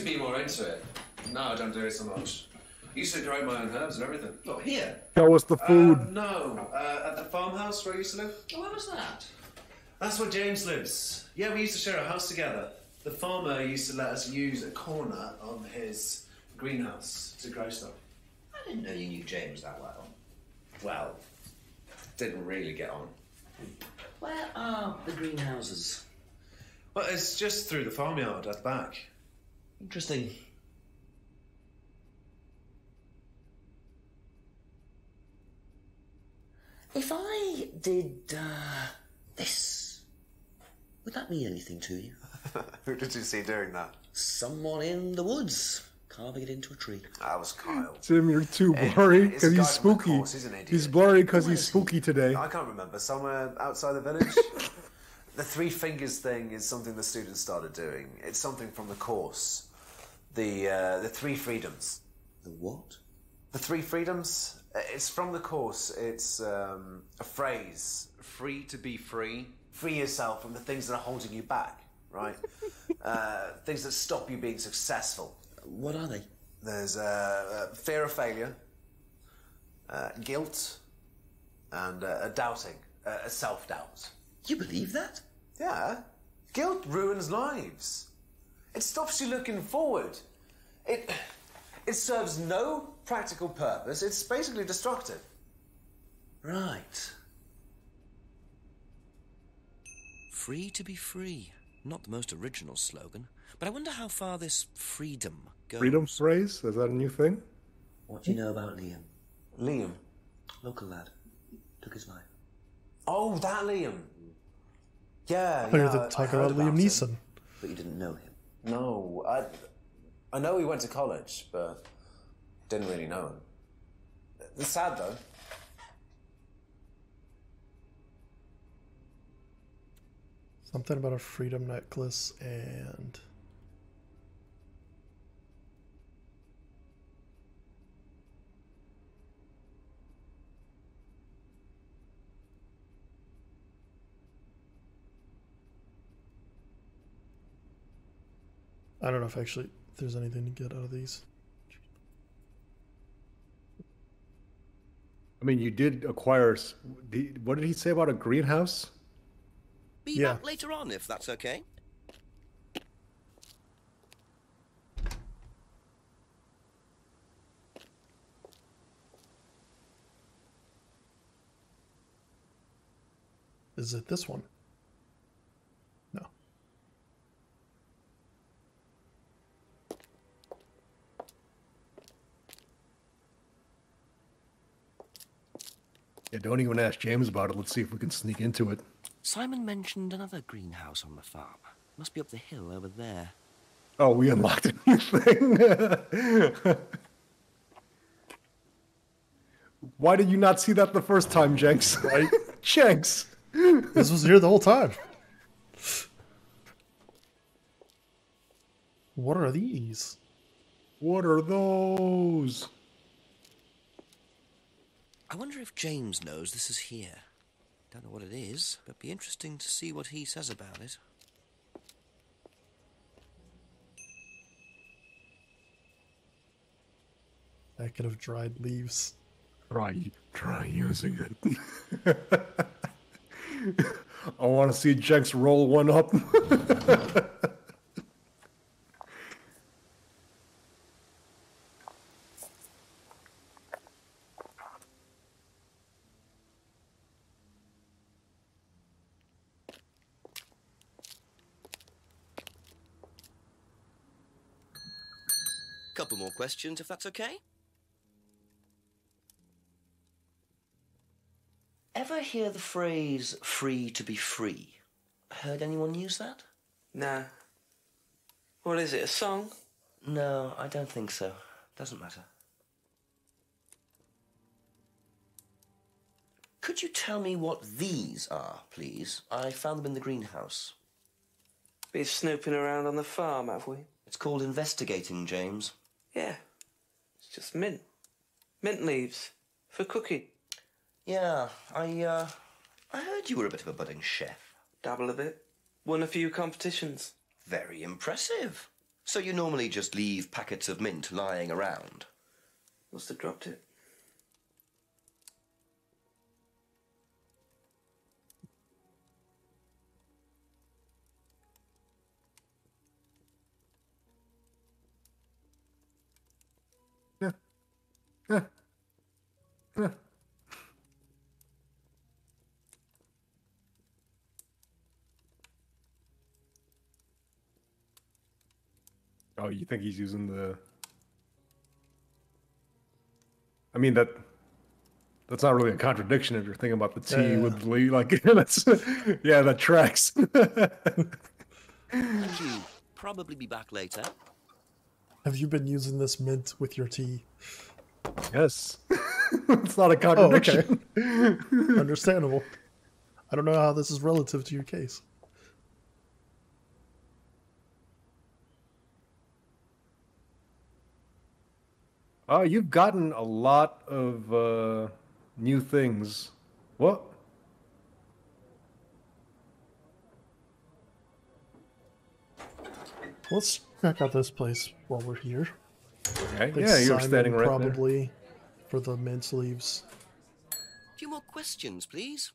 be more into it. No, I don't do it so much. Used to grow my own herbs and everything. Oh, here? Show us the food. No, at the farmhouse where I used to live. Oh, where was that? That's where James lives. Yeah, we used to share a house together. The farmer used to let us use a corner on his greenhouse to grow stuff. I didn't know you knew James that well. Well, didn't really get on. Where are the greenhouses? Well, it's just through the farmyard at the back. Interesting. If I did this, would that mean anything to you? Who did you see doing that? Someone in the woods, carving it into a tree. That was Kyle. Tim, you're too blurry It's a because guy he's from the spooky. course, he's an idiot. He's blurry because he's spooky today. I can't remember. Somewhere outside the village? The three fingers thing is something the students started doing. It's something from the course. The three freedoms. The what? The three freedoms? It's from the course. It's a phrase. Free to be free. Free yourself from the things that are holding you back, right? Things that stop you being successful. What are they? There's fear of failure, guilt, and a doubting, a self-doubt. You believe that? Yeah. Guilt ruins lives. It stops you looking forward. It serves no practical purpose. It's basically destructive. Right. Free to be free. Not the most original slogan, but I wonder how far this freedom goes. Freedom phrase? Is that a new thing? What do you know about Liam? Liam? Local lad. Took his life. Oh, that Liam. Yeah, I thought you were talking about Liam Neeson. But you didn't know him? No, I know he went to college, but didn't really know him. It's sad, though. Something about a freedom necklace and... I don't know if actually there's anything to get out of these. I mean, you did acquire... What did he say about a greenhouse? Be back later on, if that's okay. Is it this one? No. Yeah, don't even ask James about it. Let's see if we can sneak into it. Simon mentioned another greenhouse on the farm. Must be up the hill over there. Oh, we unlocked a new thing. Why did you not see that the first time, Jenks? Right? Jenks! This was here the whole time. What are these? What are those? I wonder if James knows this is here. Don't know what it is, but be interesting to see what he says about it. Packet of dried leaves. Try using it. I want to see Jenks roll one up. Couple more questions, if that's okay. Ever hear the phrase free to be free? Heard anyone use that? Nah. What is it, a song? No, I don't think so. Doesn't matter. Could you tell me what these are, please? I found them in the greenhouse. Been snooping around on the farm, have we? It's called investigating, James. Yeah. It's just mint. Mint leaves. For cooking. Yeah, I heard you were a bit of a budding chef. Dabble a bit. Won a few competitions. Very impressive. So you normally just leave packets of mint lying around? Must have dropped it. Oh, you think he's using the... I mean, that's not really a contradiction if you're thinking about the T with the Lee. Like, that's... Yeah, that tracks. Thank you. Probably be back later. Have you been using this mint with your tea? Yes. It's not a contradiction. Oh, okay. Understandable. I don't know how this is relative to your case. You've gotten a lot of new things. What? Let's check out this place while we're here. Okay. Yeah, you're standing right there. Probably for the mint sleeves. A few more questions, please.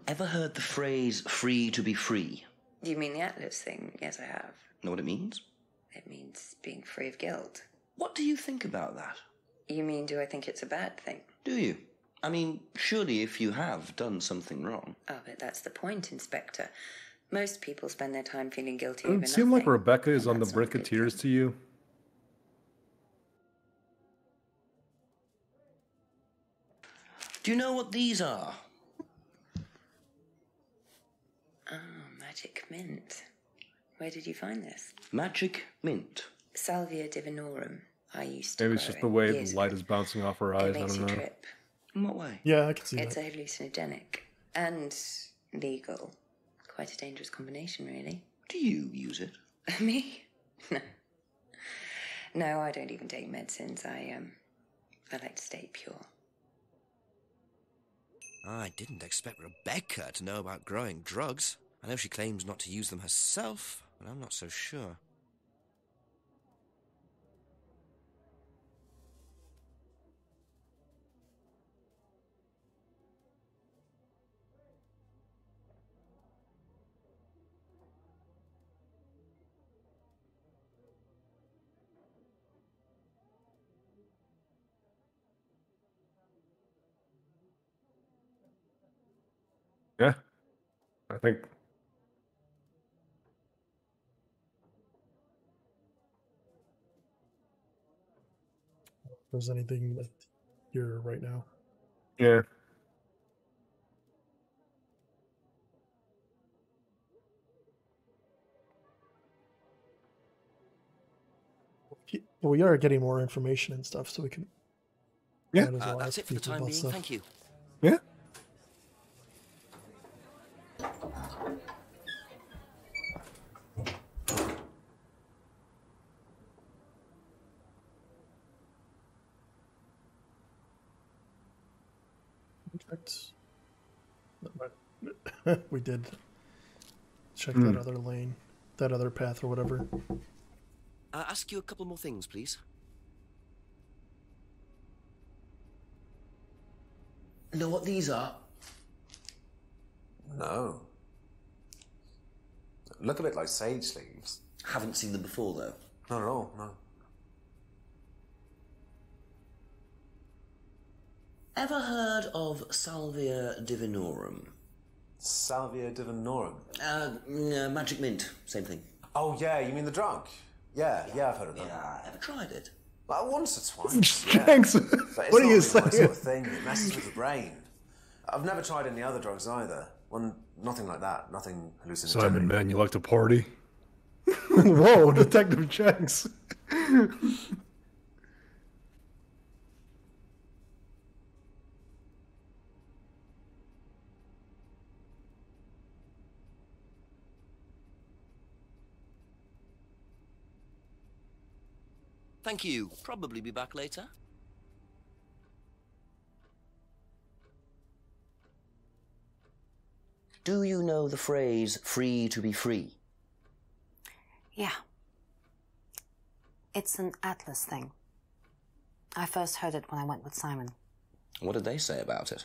Ever heard the phrase free to be free? Do you mean the Atlas thing? Yes, I have. Know what it means? It means being free of guilt. What do you think about that? You mean, do I think it's a bad thing? Do you? I mean, surely if you have done something wrong. Oh, but that's the point, Inspector. Most people spend their time feeling guilty Doesn't over it seem nothing. like Rebecca is on the brink of tears to you? Do you know what these are? Oh, magic mint. Where did you find this? Magic mint. Salvia divinorum. I used to Maybe it's grow just the it way years the light ago. is bouncing off her It eyes. I makes don't you know. trip. In what way? Yeah, I can see It's that. a hallucinogenic. And legal. Quite a dangerous combination, really. Do you use it? Me? No. No, I don't even take medicines. I like to stay pure. I didn't expect Rebecca to know about growing drugs. I know she claims not to use them herself, but I'm not so sure. Yeah. I think... If there's anything here right now. Yeah. Well, we are getting more information and stuff, so we can. Yeah. might as well That's ask it for the people time about being. stuff. Thank you. Yeah. We did check Hmm. that other lane, that other path or whatever. Ask you a couple more things, please. Know what these are? No. Look a bit like sage leaves. Haven't seen them before, though. Not at all, no. Ever heard of Salvia divinorum? Salvia divinorum? Magic mint, same thing. Oh, yeah, you mean the drug? Yeah, I've heard of that. Yeah, ever tried it? Like once or twice. Yeah. Thanks. But it's What are not you really saying? my sort of thing. It messes with the brain. I've never tried any other drugs either. Nothing like that. Nothing hallucinogenic. Simon, man, you like to party? Whoa, Detective Jenks. Thank you. Probably be back later. Do you know the phrase free to be free? Yeah. It's an Atlas thing. I first heard it when I went with Simon. What did they say about it?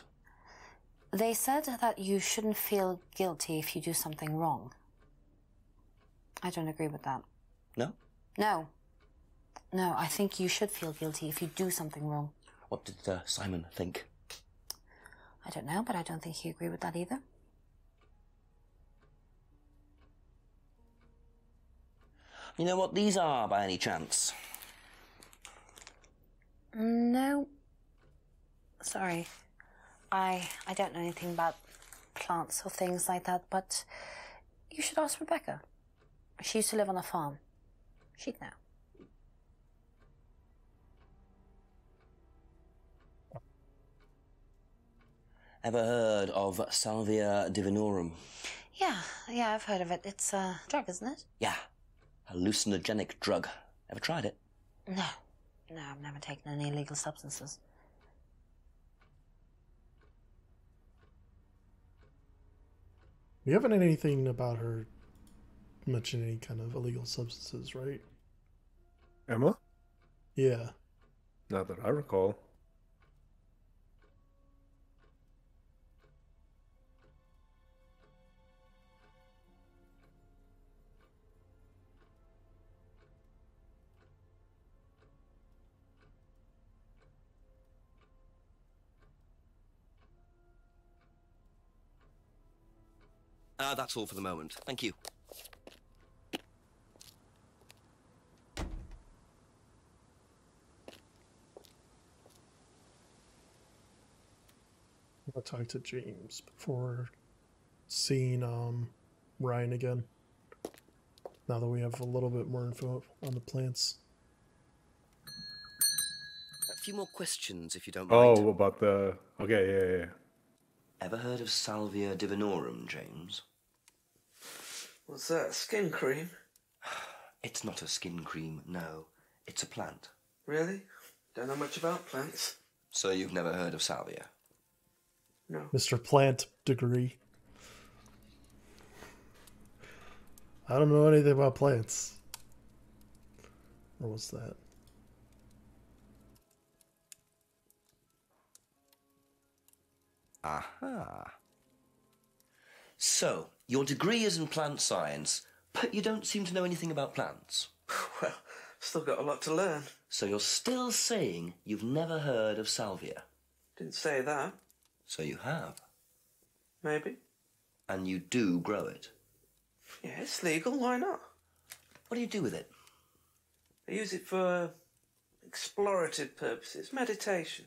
They said that you shouldn't feel guilty if you do something wrong. I don't agree with that. No? No. No, I think you should feel guilty if you do something wrong. What did Simon think? I don't know, but I don't think he agreed with that either. You know what these are, by any chance? No. Sorry. I don't know anything about plants or things like that, but you should ask Rebecca. She used to live on a farm. She'd know. Ever heard of Salvia divinorum? Yeah, I've heard of it. It's a drug, isn't it? Yeah. Hallucinogenic drug. Ever tried it? No, I've never taken any illegal substances. We haven't had anything about her mention any kind of illegal substances, right? Emma? Yeah. Not that I recall. That's all for the moment. Thank you. I'll talk to James before seeing Ryan again. Now that we have a little bit more info on the plants. A few more questions, if you don't mind. Oh, about the... Okay, yeah. Ever heard of Salvia divinorum, James? What's that, skin cream? It's not a skin cream, no. It's a plant. Really? Don't know much about plants. So you've never heard of Salvia? No. Mr. Plant degree. I don't know anything about plants. Or what's that? Aha. So, your degree is in plant science, but you don't seem to know anything about plants. Well, still got a lot to learn. So you're still saying you've never heard of Salvia? Didn't say that. So you have. Maybe. And you do grow it? Yeah, it's legal, why not? What do you do with it? I use it for explorative purposes, meditation.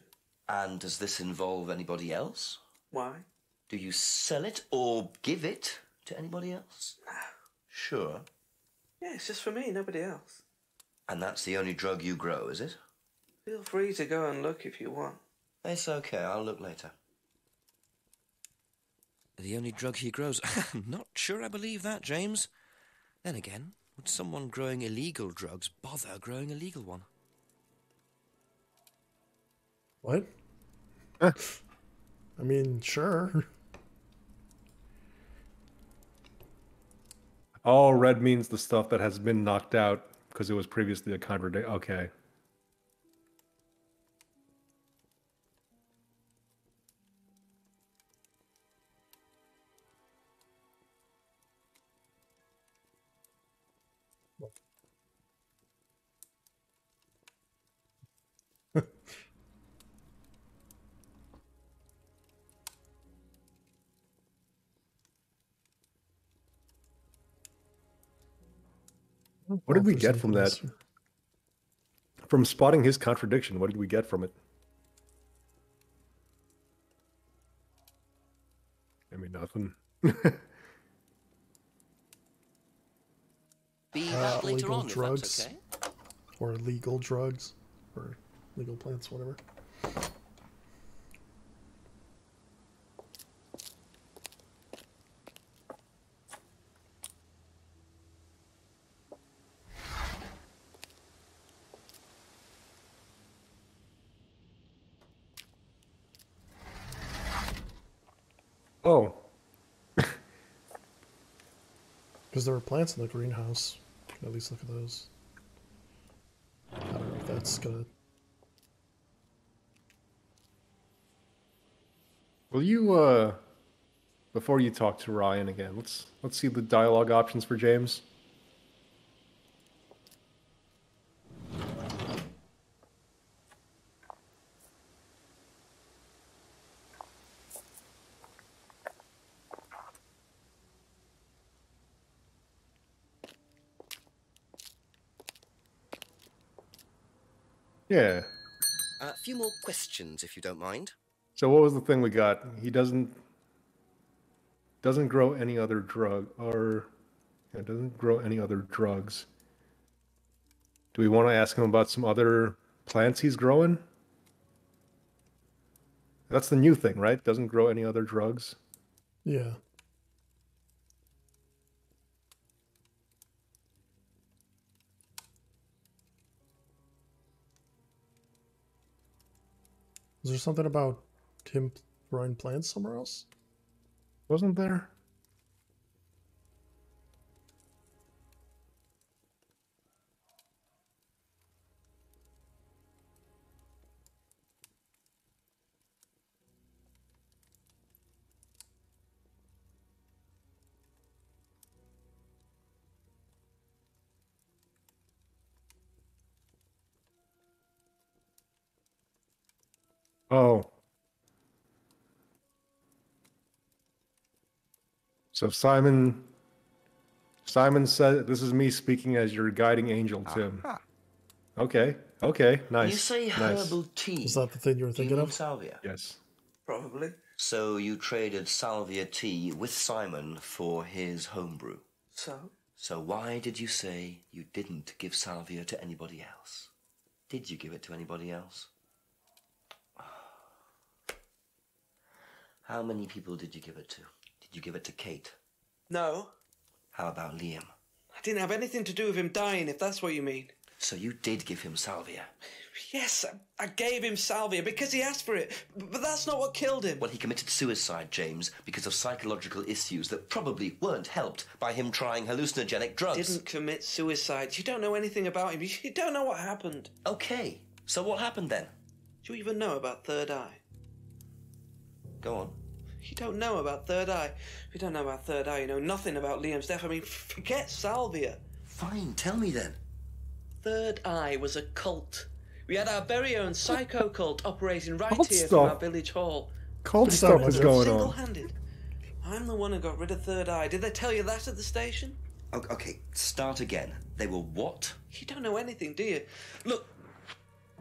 And does this involve anybody else? Why? Do you sell it or give it to anybody else? No. Sure. Yeah, it's just for me, nobody else. And that's the only drug you grow, is it? Feel free to go and look if you want. It's okay, I'll look later. The only drug he grows. I'm not sure I believe that, James. Then again, would someone growing illegal drugs bother growing a legal one? What? I mean, sure. Oh, red means the stuff that has been knocked out because it was previously a contradiction. Okay. What did we get from that? From spotting his contradiction, what did we get from it? I mean, nothing. Be back later Legal on, if drugs. that's okay. Or legal drugs. Or legal plants, whatever. Oh. Because there were plants in the greenhouse. At least look at those. I don't know if that's gonna... Will you, before you talk to Ryan again, let's see the dialogue options for James. Yeah. A few more questions, if you don't mind. So what was the thing we got? He doesn't grow any other drug, or doesn't grow any other drugs. Do we want to ask him about some other plants he's growing? That's the new thing, right? Doesn't grow any other drugs. Yeah. Is there something about him growing plants somewhere else? Wasn't there? Oh. So Simon said, this is me speaking as your guiding angel, Tim. Aha. Okay. Okay. Nice. You say nice. herbal tea. Is that the thing you were Do you thinking mean of? salvia? Yes. Probably. So you traded salvia tea with Simon for his homebrew. So why did you say you didn't give salvia to anybody else? Did you give it to anybody else? How many people did you give it to? Did you give it to Kate? No. How about Liam? I didn't have anything to do with him dying, if that's what you mean. So you did give him salvia? Yes, I gave him salvia because he asked for it, but that's not what killed him. Well, he committed suicide, James, because of psychological issues that probably weren't helped by him trying hallucinogenic drugs. Didn't commit suicide. You don't know anything about him. You don't know what happened. Okay, so what happened then? Do you even know about Third Eye? Go on. You don't know about Third Eye. If you don't know about Third Eye, you know nothing about Liam's death. I mean, forget salvia. Fine, tell me then. Third Eye was a cult. We had our very own psycho cult operating right Cult here stuff. from our village hall. Cult stuff was going on. Single-handed. I'm the one who got rid of Third Eye. Did they tell you that at the station? Okay, start again. They were what? You don't know anything, do you? Look,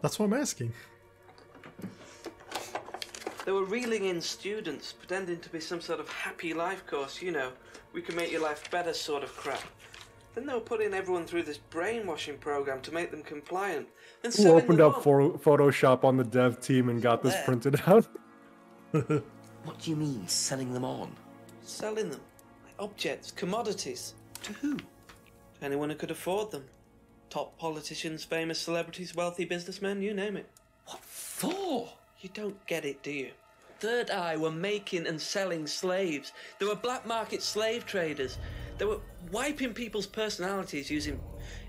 That's what I'm asking. they were reeling in students, pretending to be some sort of happy life course, you know, we can make your life better sort of crap. Then they were putting everyone through this brainwashing program to make them compliant. Then Who opened up Photoshop on the dev team and got this printed out? What do you mean, selling them on? Selling them. Like objects, commodities. To who? To anyone who could afford them. Top politicians, famous celebrities, wealthy businessmen, you name it. What for? You don't get it, do you? Third Eye were making and selling slaves. They were black market slave traders. They were wiping people's personalities using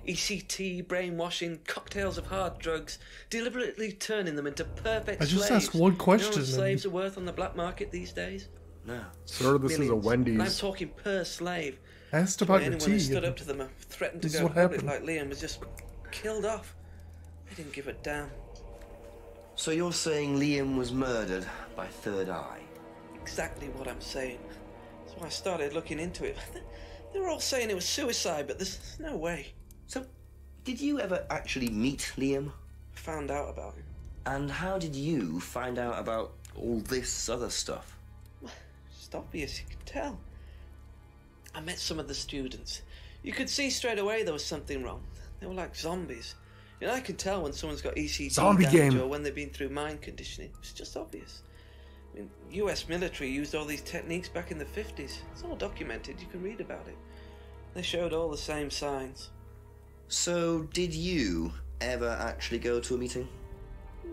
ECT, brainwashing, cocktails of hard drugs, deliberately turning them into perfect I just slaves. asked one You know question what and- slaves are worth on the black market these days? No. Sir, this is a Millions. Wendy's. And I'm talking per slave. Asked That's why about your anyone who tea. stood up to them and threatened to This is go what public happened. like Liam was just killed off. They didn't give a damn. So you're saying Liam was murdered by Third Eye? Exactly what I'm saying. So I started looking into it. They were all saying it was suicide, but there's no way. So, did you ever actually meet Liam? Found out about him. And how did you find out about all this other stuff? It's obvious, you could tell. I met some of the students. You could see straight away there was something wrong. They were like zombies. You know, I can tell when someone's got ECT Zombie damage game. or when they've been through mind conditioning. It's just obvious. I mean, US military used all these techniques back in the 50s. It's all documented, you can read about it. They showed all the same signs. So, did you ever actually go to a meeting?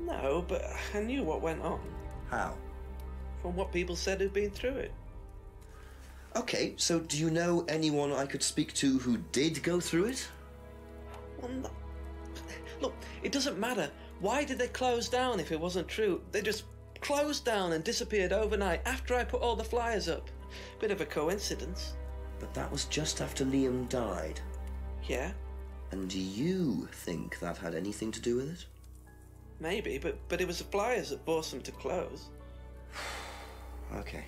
No, but I knew what went on. How? From what people said who'd been through it. Okay, so do you know anyone I could speak to who did go through it? Well, no. Look, it doesn't matter. Why did they close down if it wasn't true? They just closed down and disappeared overnight after I put all the flyers up. Bit of a coincidence. But that was just after Liam died. Yeah, And do you think that had anything to do with it? maybe, but it was the flyers that forced them to close. Okay.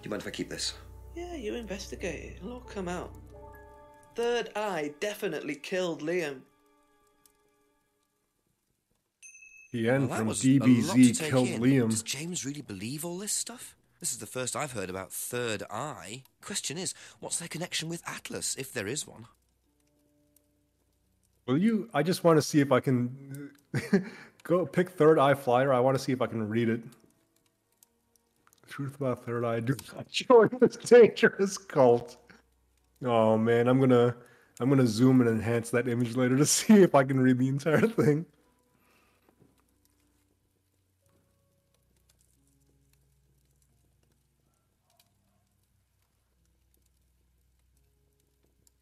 Do you mind if I keep this? Yeah, you investigate it. It'll all come out. Third Eye definitely killed Liam. Tien Well, that from was a lot to DBZ take killed in. Liam. Does James really believe all this stuff? This is the first I've heard about Third Eye. Question is, what's their connection with Atlas, if there is one? Will you? I just want to see if I can go pick Third Eye Flyer. I want to see if I can read it. Truth about Third Eye. Do not join this dangerous cult. Oh man, I'm gonna zoom and enhance that image later to see if I can read the entire thing.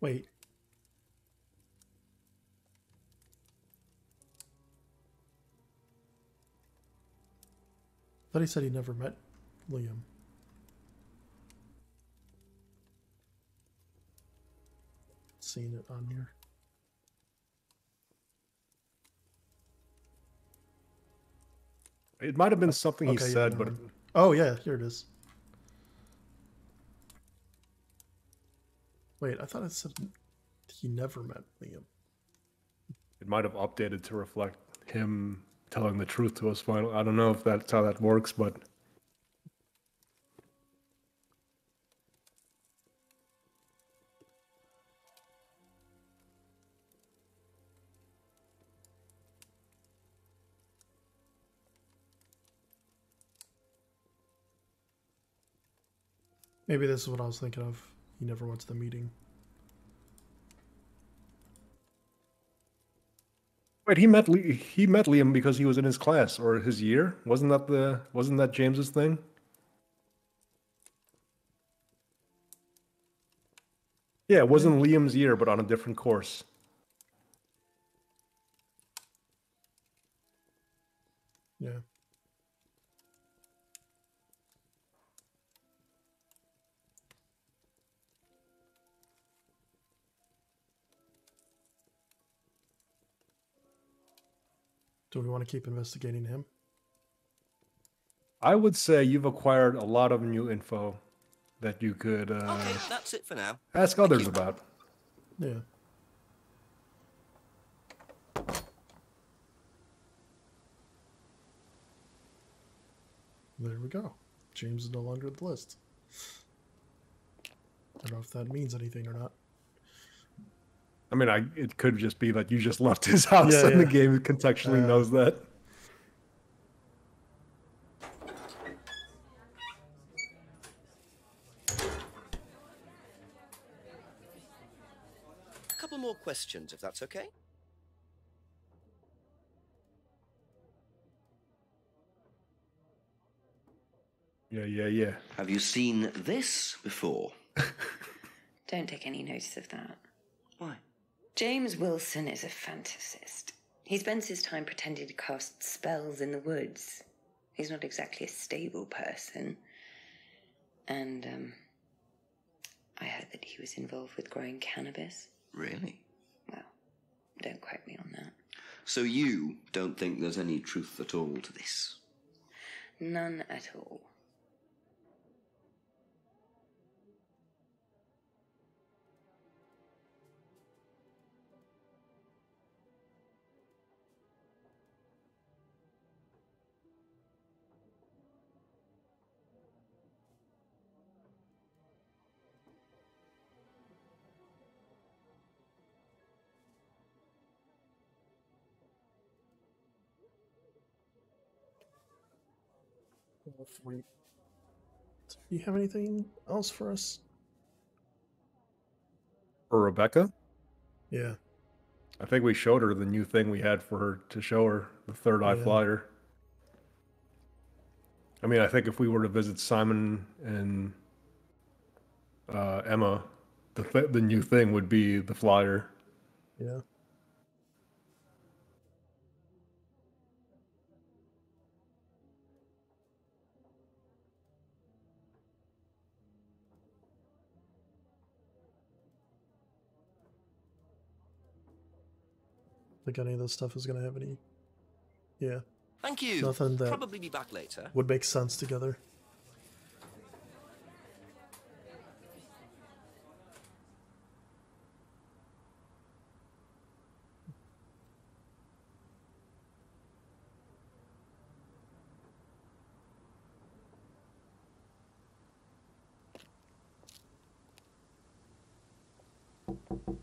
Wait. I thought he said he never met Liam. Seen it on here. It might have been something he Okay, yeah, said, never but mind. Oh yeah, here it is. Wait, I thought it said he never met Liam. it might have updated to reflect him telling the truth to us finally. I don't know if that's how that works, but Maybe this is what I was thinking of. He never went to the meeting. wait, he met Liam because he was in his class or his year. Wasn't that James's thing? Yeah, it wasn't Liam's year, but on a different course. Yeah. Do we want to keep investigating him? I would say you've acquired a lot of new info that you could Okay, that's it for now. ask others about. Yeah. There we go. James is no longer on the list. I don't know if that means anything or not. I mean, it could just be that you just left his house Yeah, and the yeah. game contextually knows that. A couple more questions, if that's okay. Yeah. Have you seen this before? Don't take any notice of that. Why? James Wilson is a fantasist. He spends his time pretending to cast spells in the woods. He's not exactly a stable person. And, I heard that he was involved with growing cannabis. Really? Well, don't quote me on that. So you don't think there's any truth at all to this? None at all. Do you have anything else for us? For Rebecca? Yeah. I think we showed her the new thing we had for her to show her, the Third Eye Yeah. Flyer. I mean, I think if we were to visit Simon and Emma, the new thing would be the flyer. Yeah. Think any of this stuff is going to have any... Yeah. Thank you. Nothing that Probably be back later. would make sense together.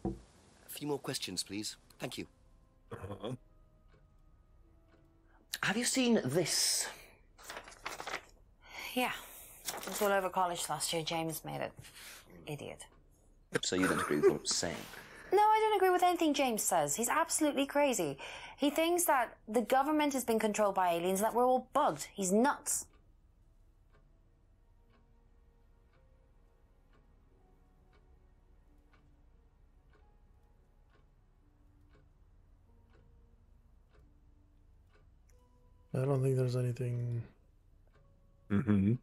A few more questions, please. Thank you. Have you seen this? Yeah. It was all over college last year. James made it. Idiot. So you don't agree with what I'm saying? No, I don't agree with anything James says. He's absolutely crazy. He thinks that the government has been controlled by aliens and that we're all bugged. He's nuts. I don't think there's anything. Mm-hmm.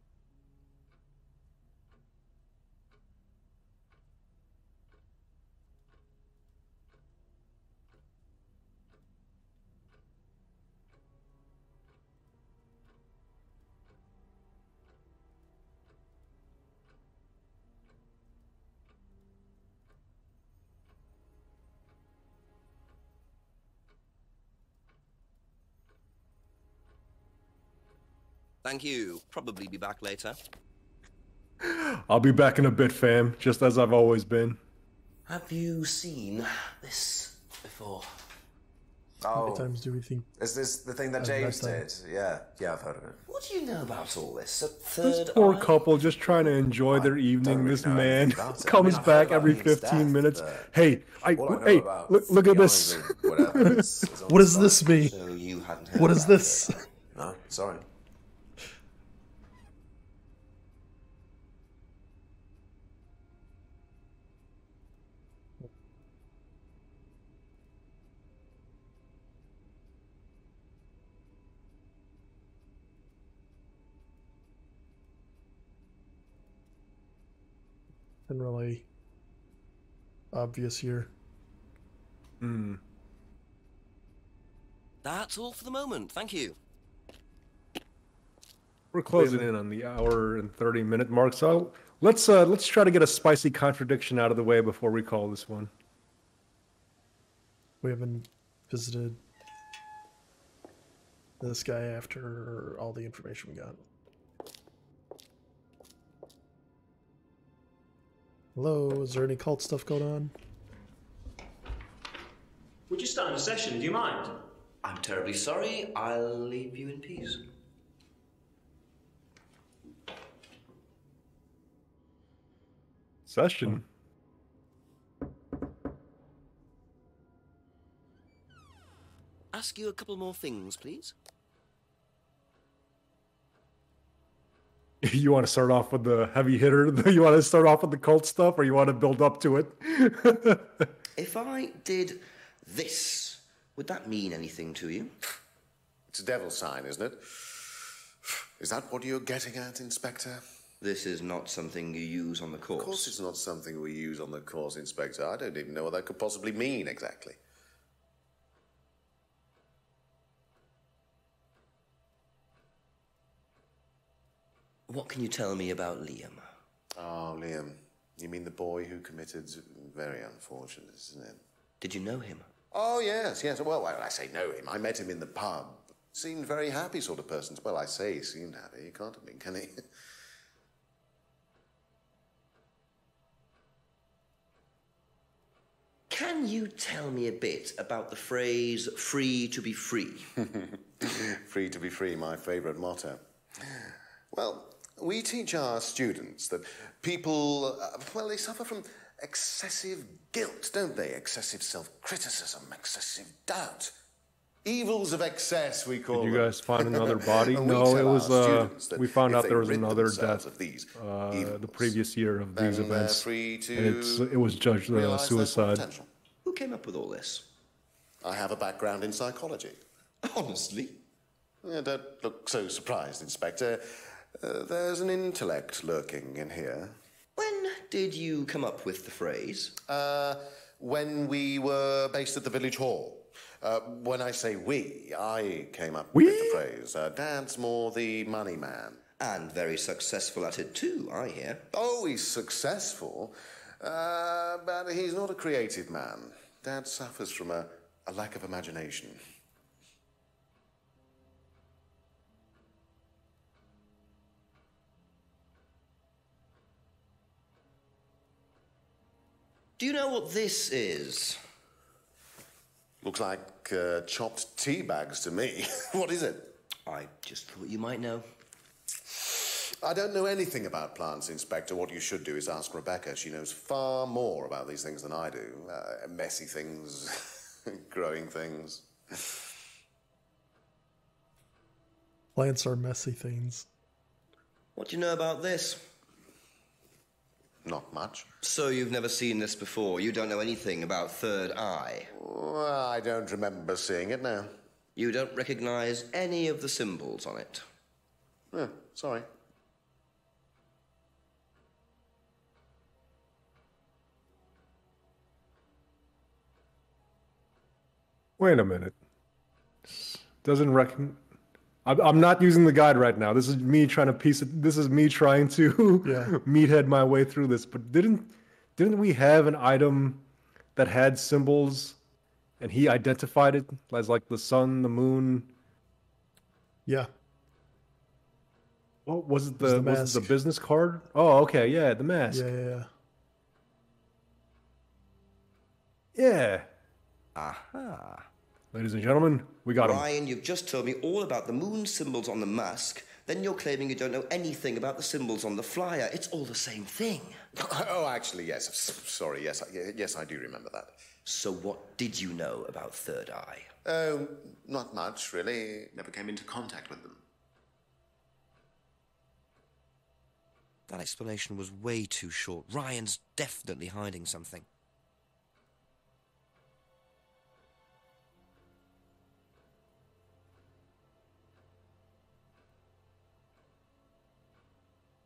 Thank you. Probably be back later. I'll be back in a bit, fam, just as I've always been. Have you seen this before? How many times do we think? Is this the thing that I've James met did? Yeah, I've heard of it. What do you know about all this? A This third poor eye? couple just trying to enjoy their evening. really This know man anything about it. comes I've heard back about every Ian's 15 death, minutes. but Hey, all I know hey, about look at the this. eyes and whatever is on What the does this side. mean? So you hadn't heard What is about this? it. No, sorry. Been really obvious here. Hmm. That's all for the moment. Thank you. We're closing in on the hour and 30-minute mark, so let's try to get a spicy contradiction out of the way before we call this one. We haven't visited this guy after all the information we got. Hello, is there any cult stuff going on? We're just starting a session, do you mind? I'm terribly sorry. I'll leave you in peace. Session. Ask you a couple more things, please. You want to start off with the heavy hitter? You want to start off with the cult stuff, or you want to build up to it? If I did this, would that mean anything to you? It's a devil sign, isn't it? Is that what you're getting at, Inspector? This is not something you use on the course. Of course it's not something we use on the course, Inspector. I don't even know what that could possibly mean exactly. What can you tell me about Liam? Oh, Liam. You mean the boy who committed... Very unfortunate, isn't it? Did you know him? Oh, yes. Well, when I say know him, I met him in the pub. Seemed very happy sort of person. Well, I say he seemed happy. He can't have been, can he? Can you tell me a bit about the phrase free to be free? Free to be free, my favourite motto. Well, we teach our students that people, they suffer from excessive guilt, don't they? Excessive self-criticism, excessive doubt. Evils of excess, we call Did them. you guys find another body? And we No, it tell was, our students that we found if out they there was rid another themselves death of these the evils, previous year of these then they're events. free to And it was judged realise their full suicide. potential. Who came up with all this? I have a background in psychology. Honestly? Don't look so surprised, Inspector. There's an intellect lurking in here. When did you come up with the phrase? When we were based at the village hall. When I say we, I came up We? with the phrase. Dad's more the money man. And very successful at it too, I hear. Oh, he's successful, but he's not a creative man. Dad suffers from a lack of imagination. Do you know what this is? Looks like chopped tea bags to me. What is it? I just thought you might know. I don't know anything about plants, Inspector. What you should do is ask Rebecca. She knows far more about these things than I do. Messy things, growing things. Plants are messy things. What do you know about this? Not much. So you've never seen this before? You don't know anything about Third Eye? Well, I don't remember seeing it now. You don't recognize any of the symbols on it? Oh, sorry. Wait a minute. Doesn't reckon. I'm not using the guide right now. This is me trying to piece it. This is me trying to meathead my way through this. But didn't we have an item that had symbols, and he identified it as like the sun, the moon? Yeah. What was it? was the Was it the mask. business card? Oh, okay, yeah, the mask. Yeah. Yeah. Aha. Ladies and gentlemen, we got him. Ryan, you've just told me all about the moon symbols on the mask. Then you're claiming you don't know anything about the symbols on the flyer. It's all the same thing. Oh, actually, yes. Sorry, yes, I do remember that. So what did you know about Third Eye? Oh, not much, really. Never came into contact with them. That explanation was way too short. Ryan's definitely hiding something.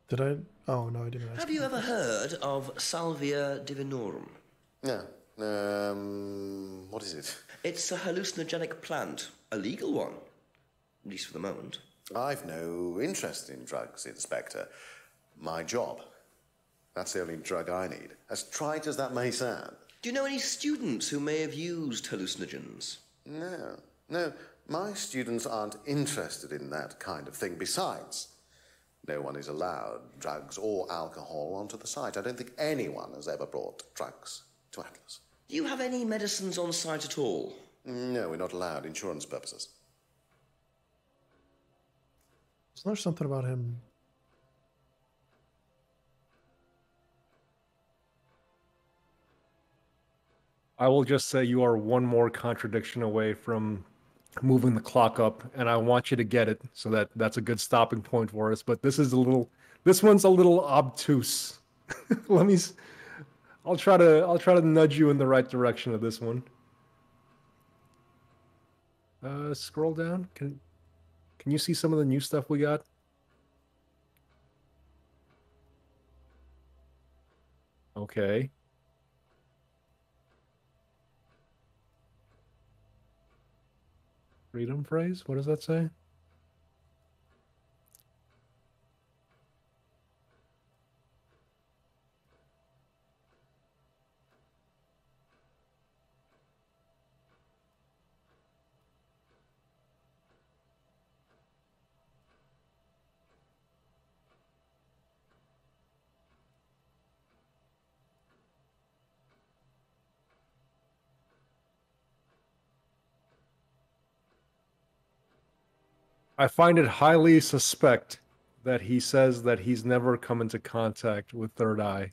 Did I? Oh, no, I didn't ask. Have you ever heard of Salvia divinorum? Yeah. What is it? It's a hallucinogenic plant. A legal one. At least for the moment. I've no interest in drugs, Inspector. My job. That's the only drug I need. As trite as that may sound. Do you know any students who may have used hallucinogens? No. My students aren't interested in that kind of thing. Besides, no one is allowed drugs or alcohol onto the site. I don't think anyone has ever brought drugs to Atlas. Do you have any medicines on site at all? No, we're not allowed. Insurance purposes. Isn't there something about him? I will just say you are one more contradiction away from moving the clock up, and I want you to get it, so that's a good stopping point for us. But this one's a little obtuse. I'll try to nudge you in the right direction of this one. Scroll down. Can you see some of the new stuff we got? Okay. Freedom phrase? What does that say? I find it highly suspect that he says that he's never come into contact with Third Eye.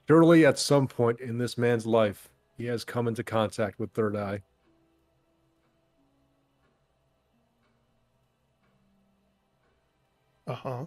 Surely at some point in this man's life, he has come into contact with Third Eye. Uh-huh.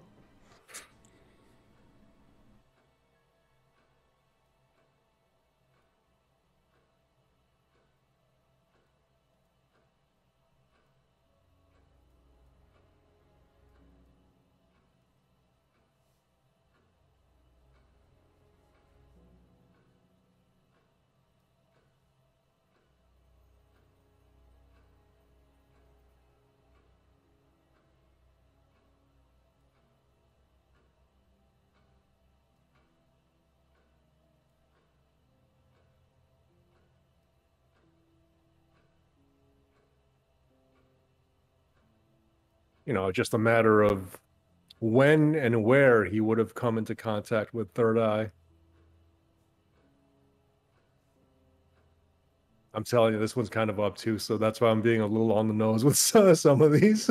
just a matter of when and where he would have come into contact with Third Eye. I'm telling you, this one's kind of obtuse, so that's why I'm being a little on the nose with some of these.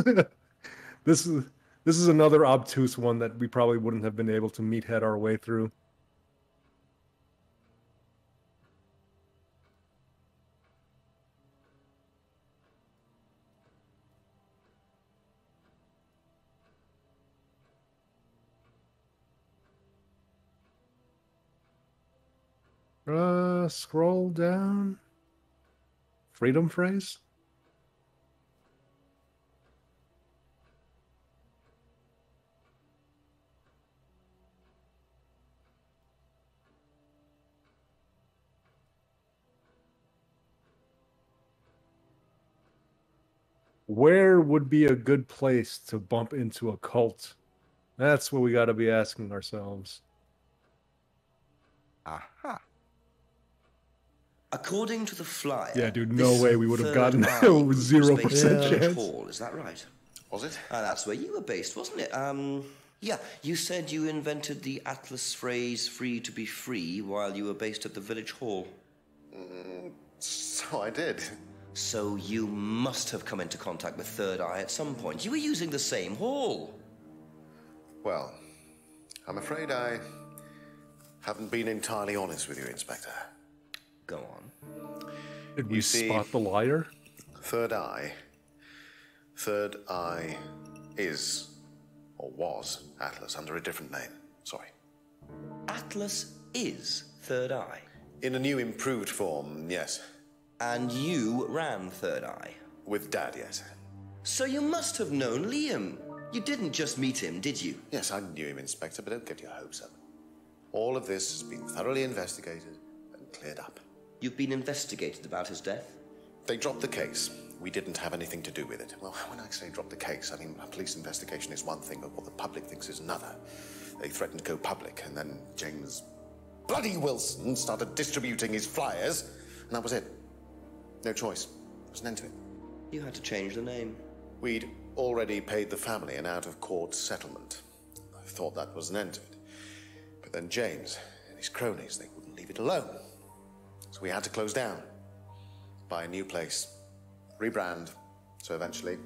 This is another obtuse one that we probably wouldn't have been able to meathead our way through. Scroll down. Freedom phrase? Where would be a good place to bump into a cult? That's what we got to be asking ourselves. Aha. According to the flyer... Yeah, dude, no way we would have gotten 0% chance. Hall, is that right? Was it? That's where you were based, wasn't it? Yeah, you said you invented the Atlas phrase, free to be free, while you were based at the village hall. So I did. So you must have come into contact with Third Eye at some point. You were using the same hall. Well, I'm afraid I haven't been entirely honest with you, Inspector. Go on. Did we spot the liar? Third Eye is, or was, Atlas under a different name. Sorry. Atlas is Third Eye? In a new improved form, yes. And you ran Third Eye? With Dad, yes. So you must have known Liam. You didn't just meet him, did you? Yes, I knew him, Inspector, but don't get your hopes up. All of this has been thoroughly investigated and cleared up. You've been investigated about his death? They dropped the case. We didn't have anything to do with it. Well, when I say drop the case, I mean a police investigation is one thing, but what the public thinks is another. They threatened to go public, and then James bloody Wilson started distributing his flyers, and that was it. No choice. There was an end to it. You had to change the name. We'd already paid the family an out-of-court settlement. I thought that was an end to it. But then James and his cronies, they wouldn't leave it alone. So we had to close down, buy a new place, rebrand. So eventually,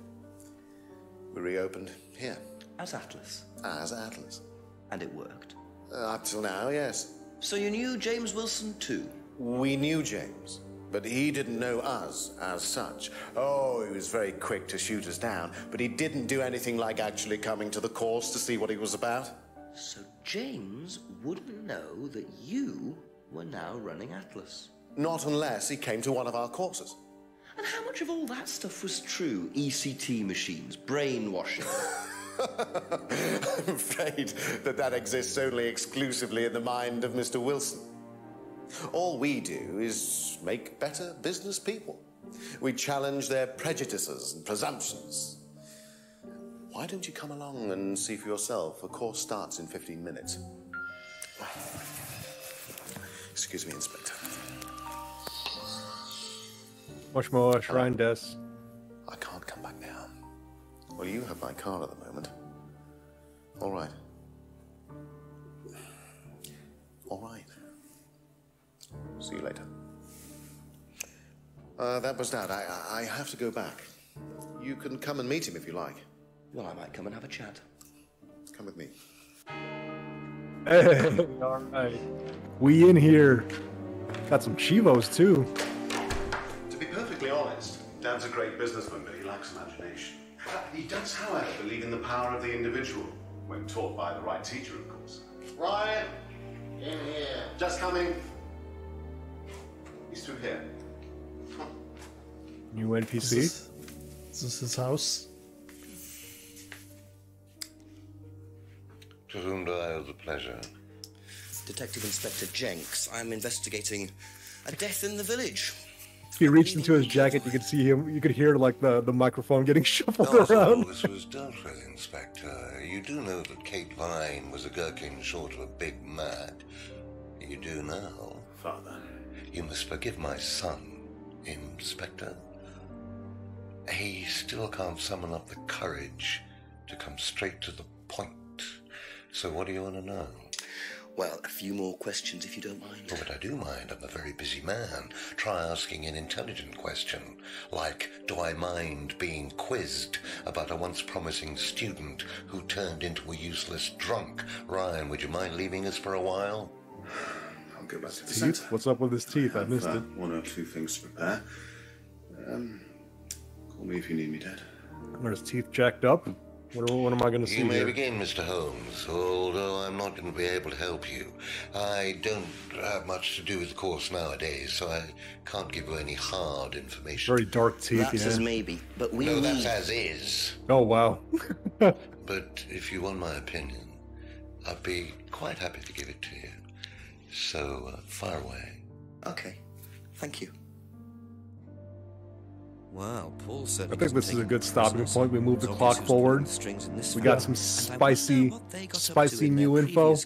we reopened here. As Atlas? As Atlas. And it worked? Up till now, yes. So you knew James Wilson too? We knew James, but he didn't know us as such. Oh, he was very quick to shoot us down, but he didn't do anything like actually coming to the course to see what he was about. So James wouldn't know that you were now running Atlas? Not unless he came to one of our courses. And how much of all that stuff was true? ECT machines, brainwashing? I'm afraid that exists only exclusively in the mind of Mr. Wilson. All we do is make better business people. We challenge their prejudices and presumptions. Why don't you come along and see for yourself? The course starts in 15 minutes. Excuse me, Inspector. Much Shrine Des. I can't come back now. Well, you have my card at the moment. All right. All right. See you later. That was Dad. I have to go back. You can come and meet him if you like. Well, I might come and have a chat. Come with me. Hey, all right. We in here. Got some Chivos, too. To be perfectly honest, Dad's a great businessman, but he lacks imagination. He does, however, believe in the power of the individual, when taught by the right teacher, of course. Ryan! In here. Just coming. He's through here. New NPC? Is this his house? To whom do I owe the pleasure? Detective Inspector Jenks. I'm investigating a death in the village. He reached into his jacket. You could see him. You could hear like the microphone getting shuffled All around. this was dealt with, Inspector. You do know that Kate Vine was a gherkin short of a big mad. You do now. Father. You must forgive my son, Inspector. He still can't summon up the courage to come straight to the point. So what do you want to know? Well, a few more questions if you don't mind. Oh, but I do mind. I'm a very busy man. Try asking an intelligent question, like, do I mind being quizzed about a once promising student who turned into a useless drunk? Ryan, would you mind leaving us for a while? I'll go back to the Teeth? centre. What's up with his teeth? I missed it. One or two things to prepare. Call me if you need me, Dad. Are his teeth jacked up? What am I going to see You may here? begin, Mr. Holmes, although I'm not going to be able to help you. I don't have much to do with the course nowadays, so I can't give you any hard information. Very dark teeth, That's as maybe, but we No, need... that's as is. Oh, wow. But if you want my opinion, I'd be quite happy to give it to you. So, fire away. Okay, thank you. Wow, Paul said. I think this is a good stopping point. We move the clock forward. We got some spicy new info.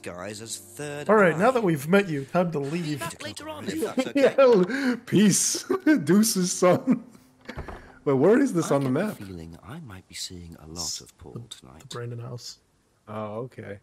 All right, now that we've met you, time to leave. Later on, if that's okay. Yeah, peace. Deuces, son. Wait, where is this on the map? Feeling I might be seeing a lot of Paul tonight. The Brandon house. Oh, okay.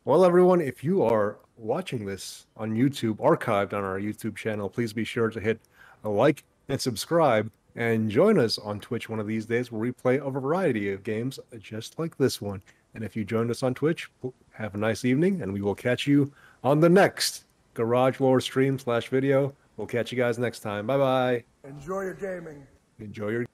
Well, everyone, if you are watching this on YouTube, archived on our YouTube channel, please be sure to hit a like and subscribe. And join us on Twitch one of these days where we play a variety of games just like this one. And if you joined us on Twitch, have a nice evening, and we will catch you on the next Garage Lore stream /video. We'll catch you guys next time. Bye-bye. Enjoy your gaming. Enjoy your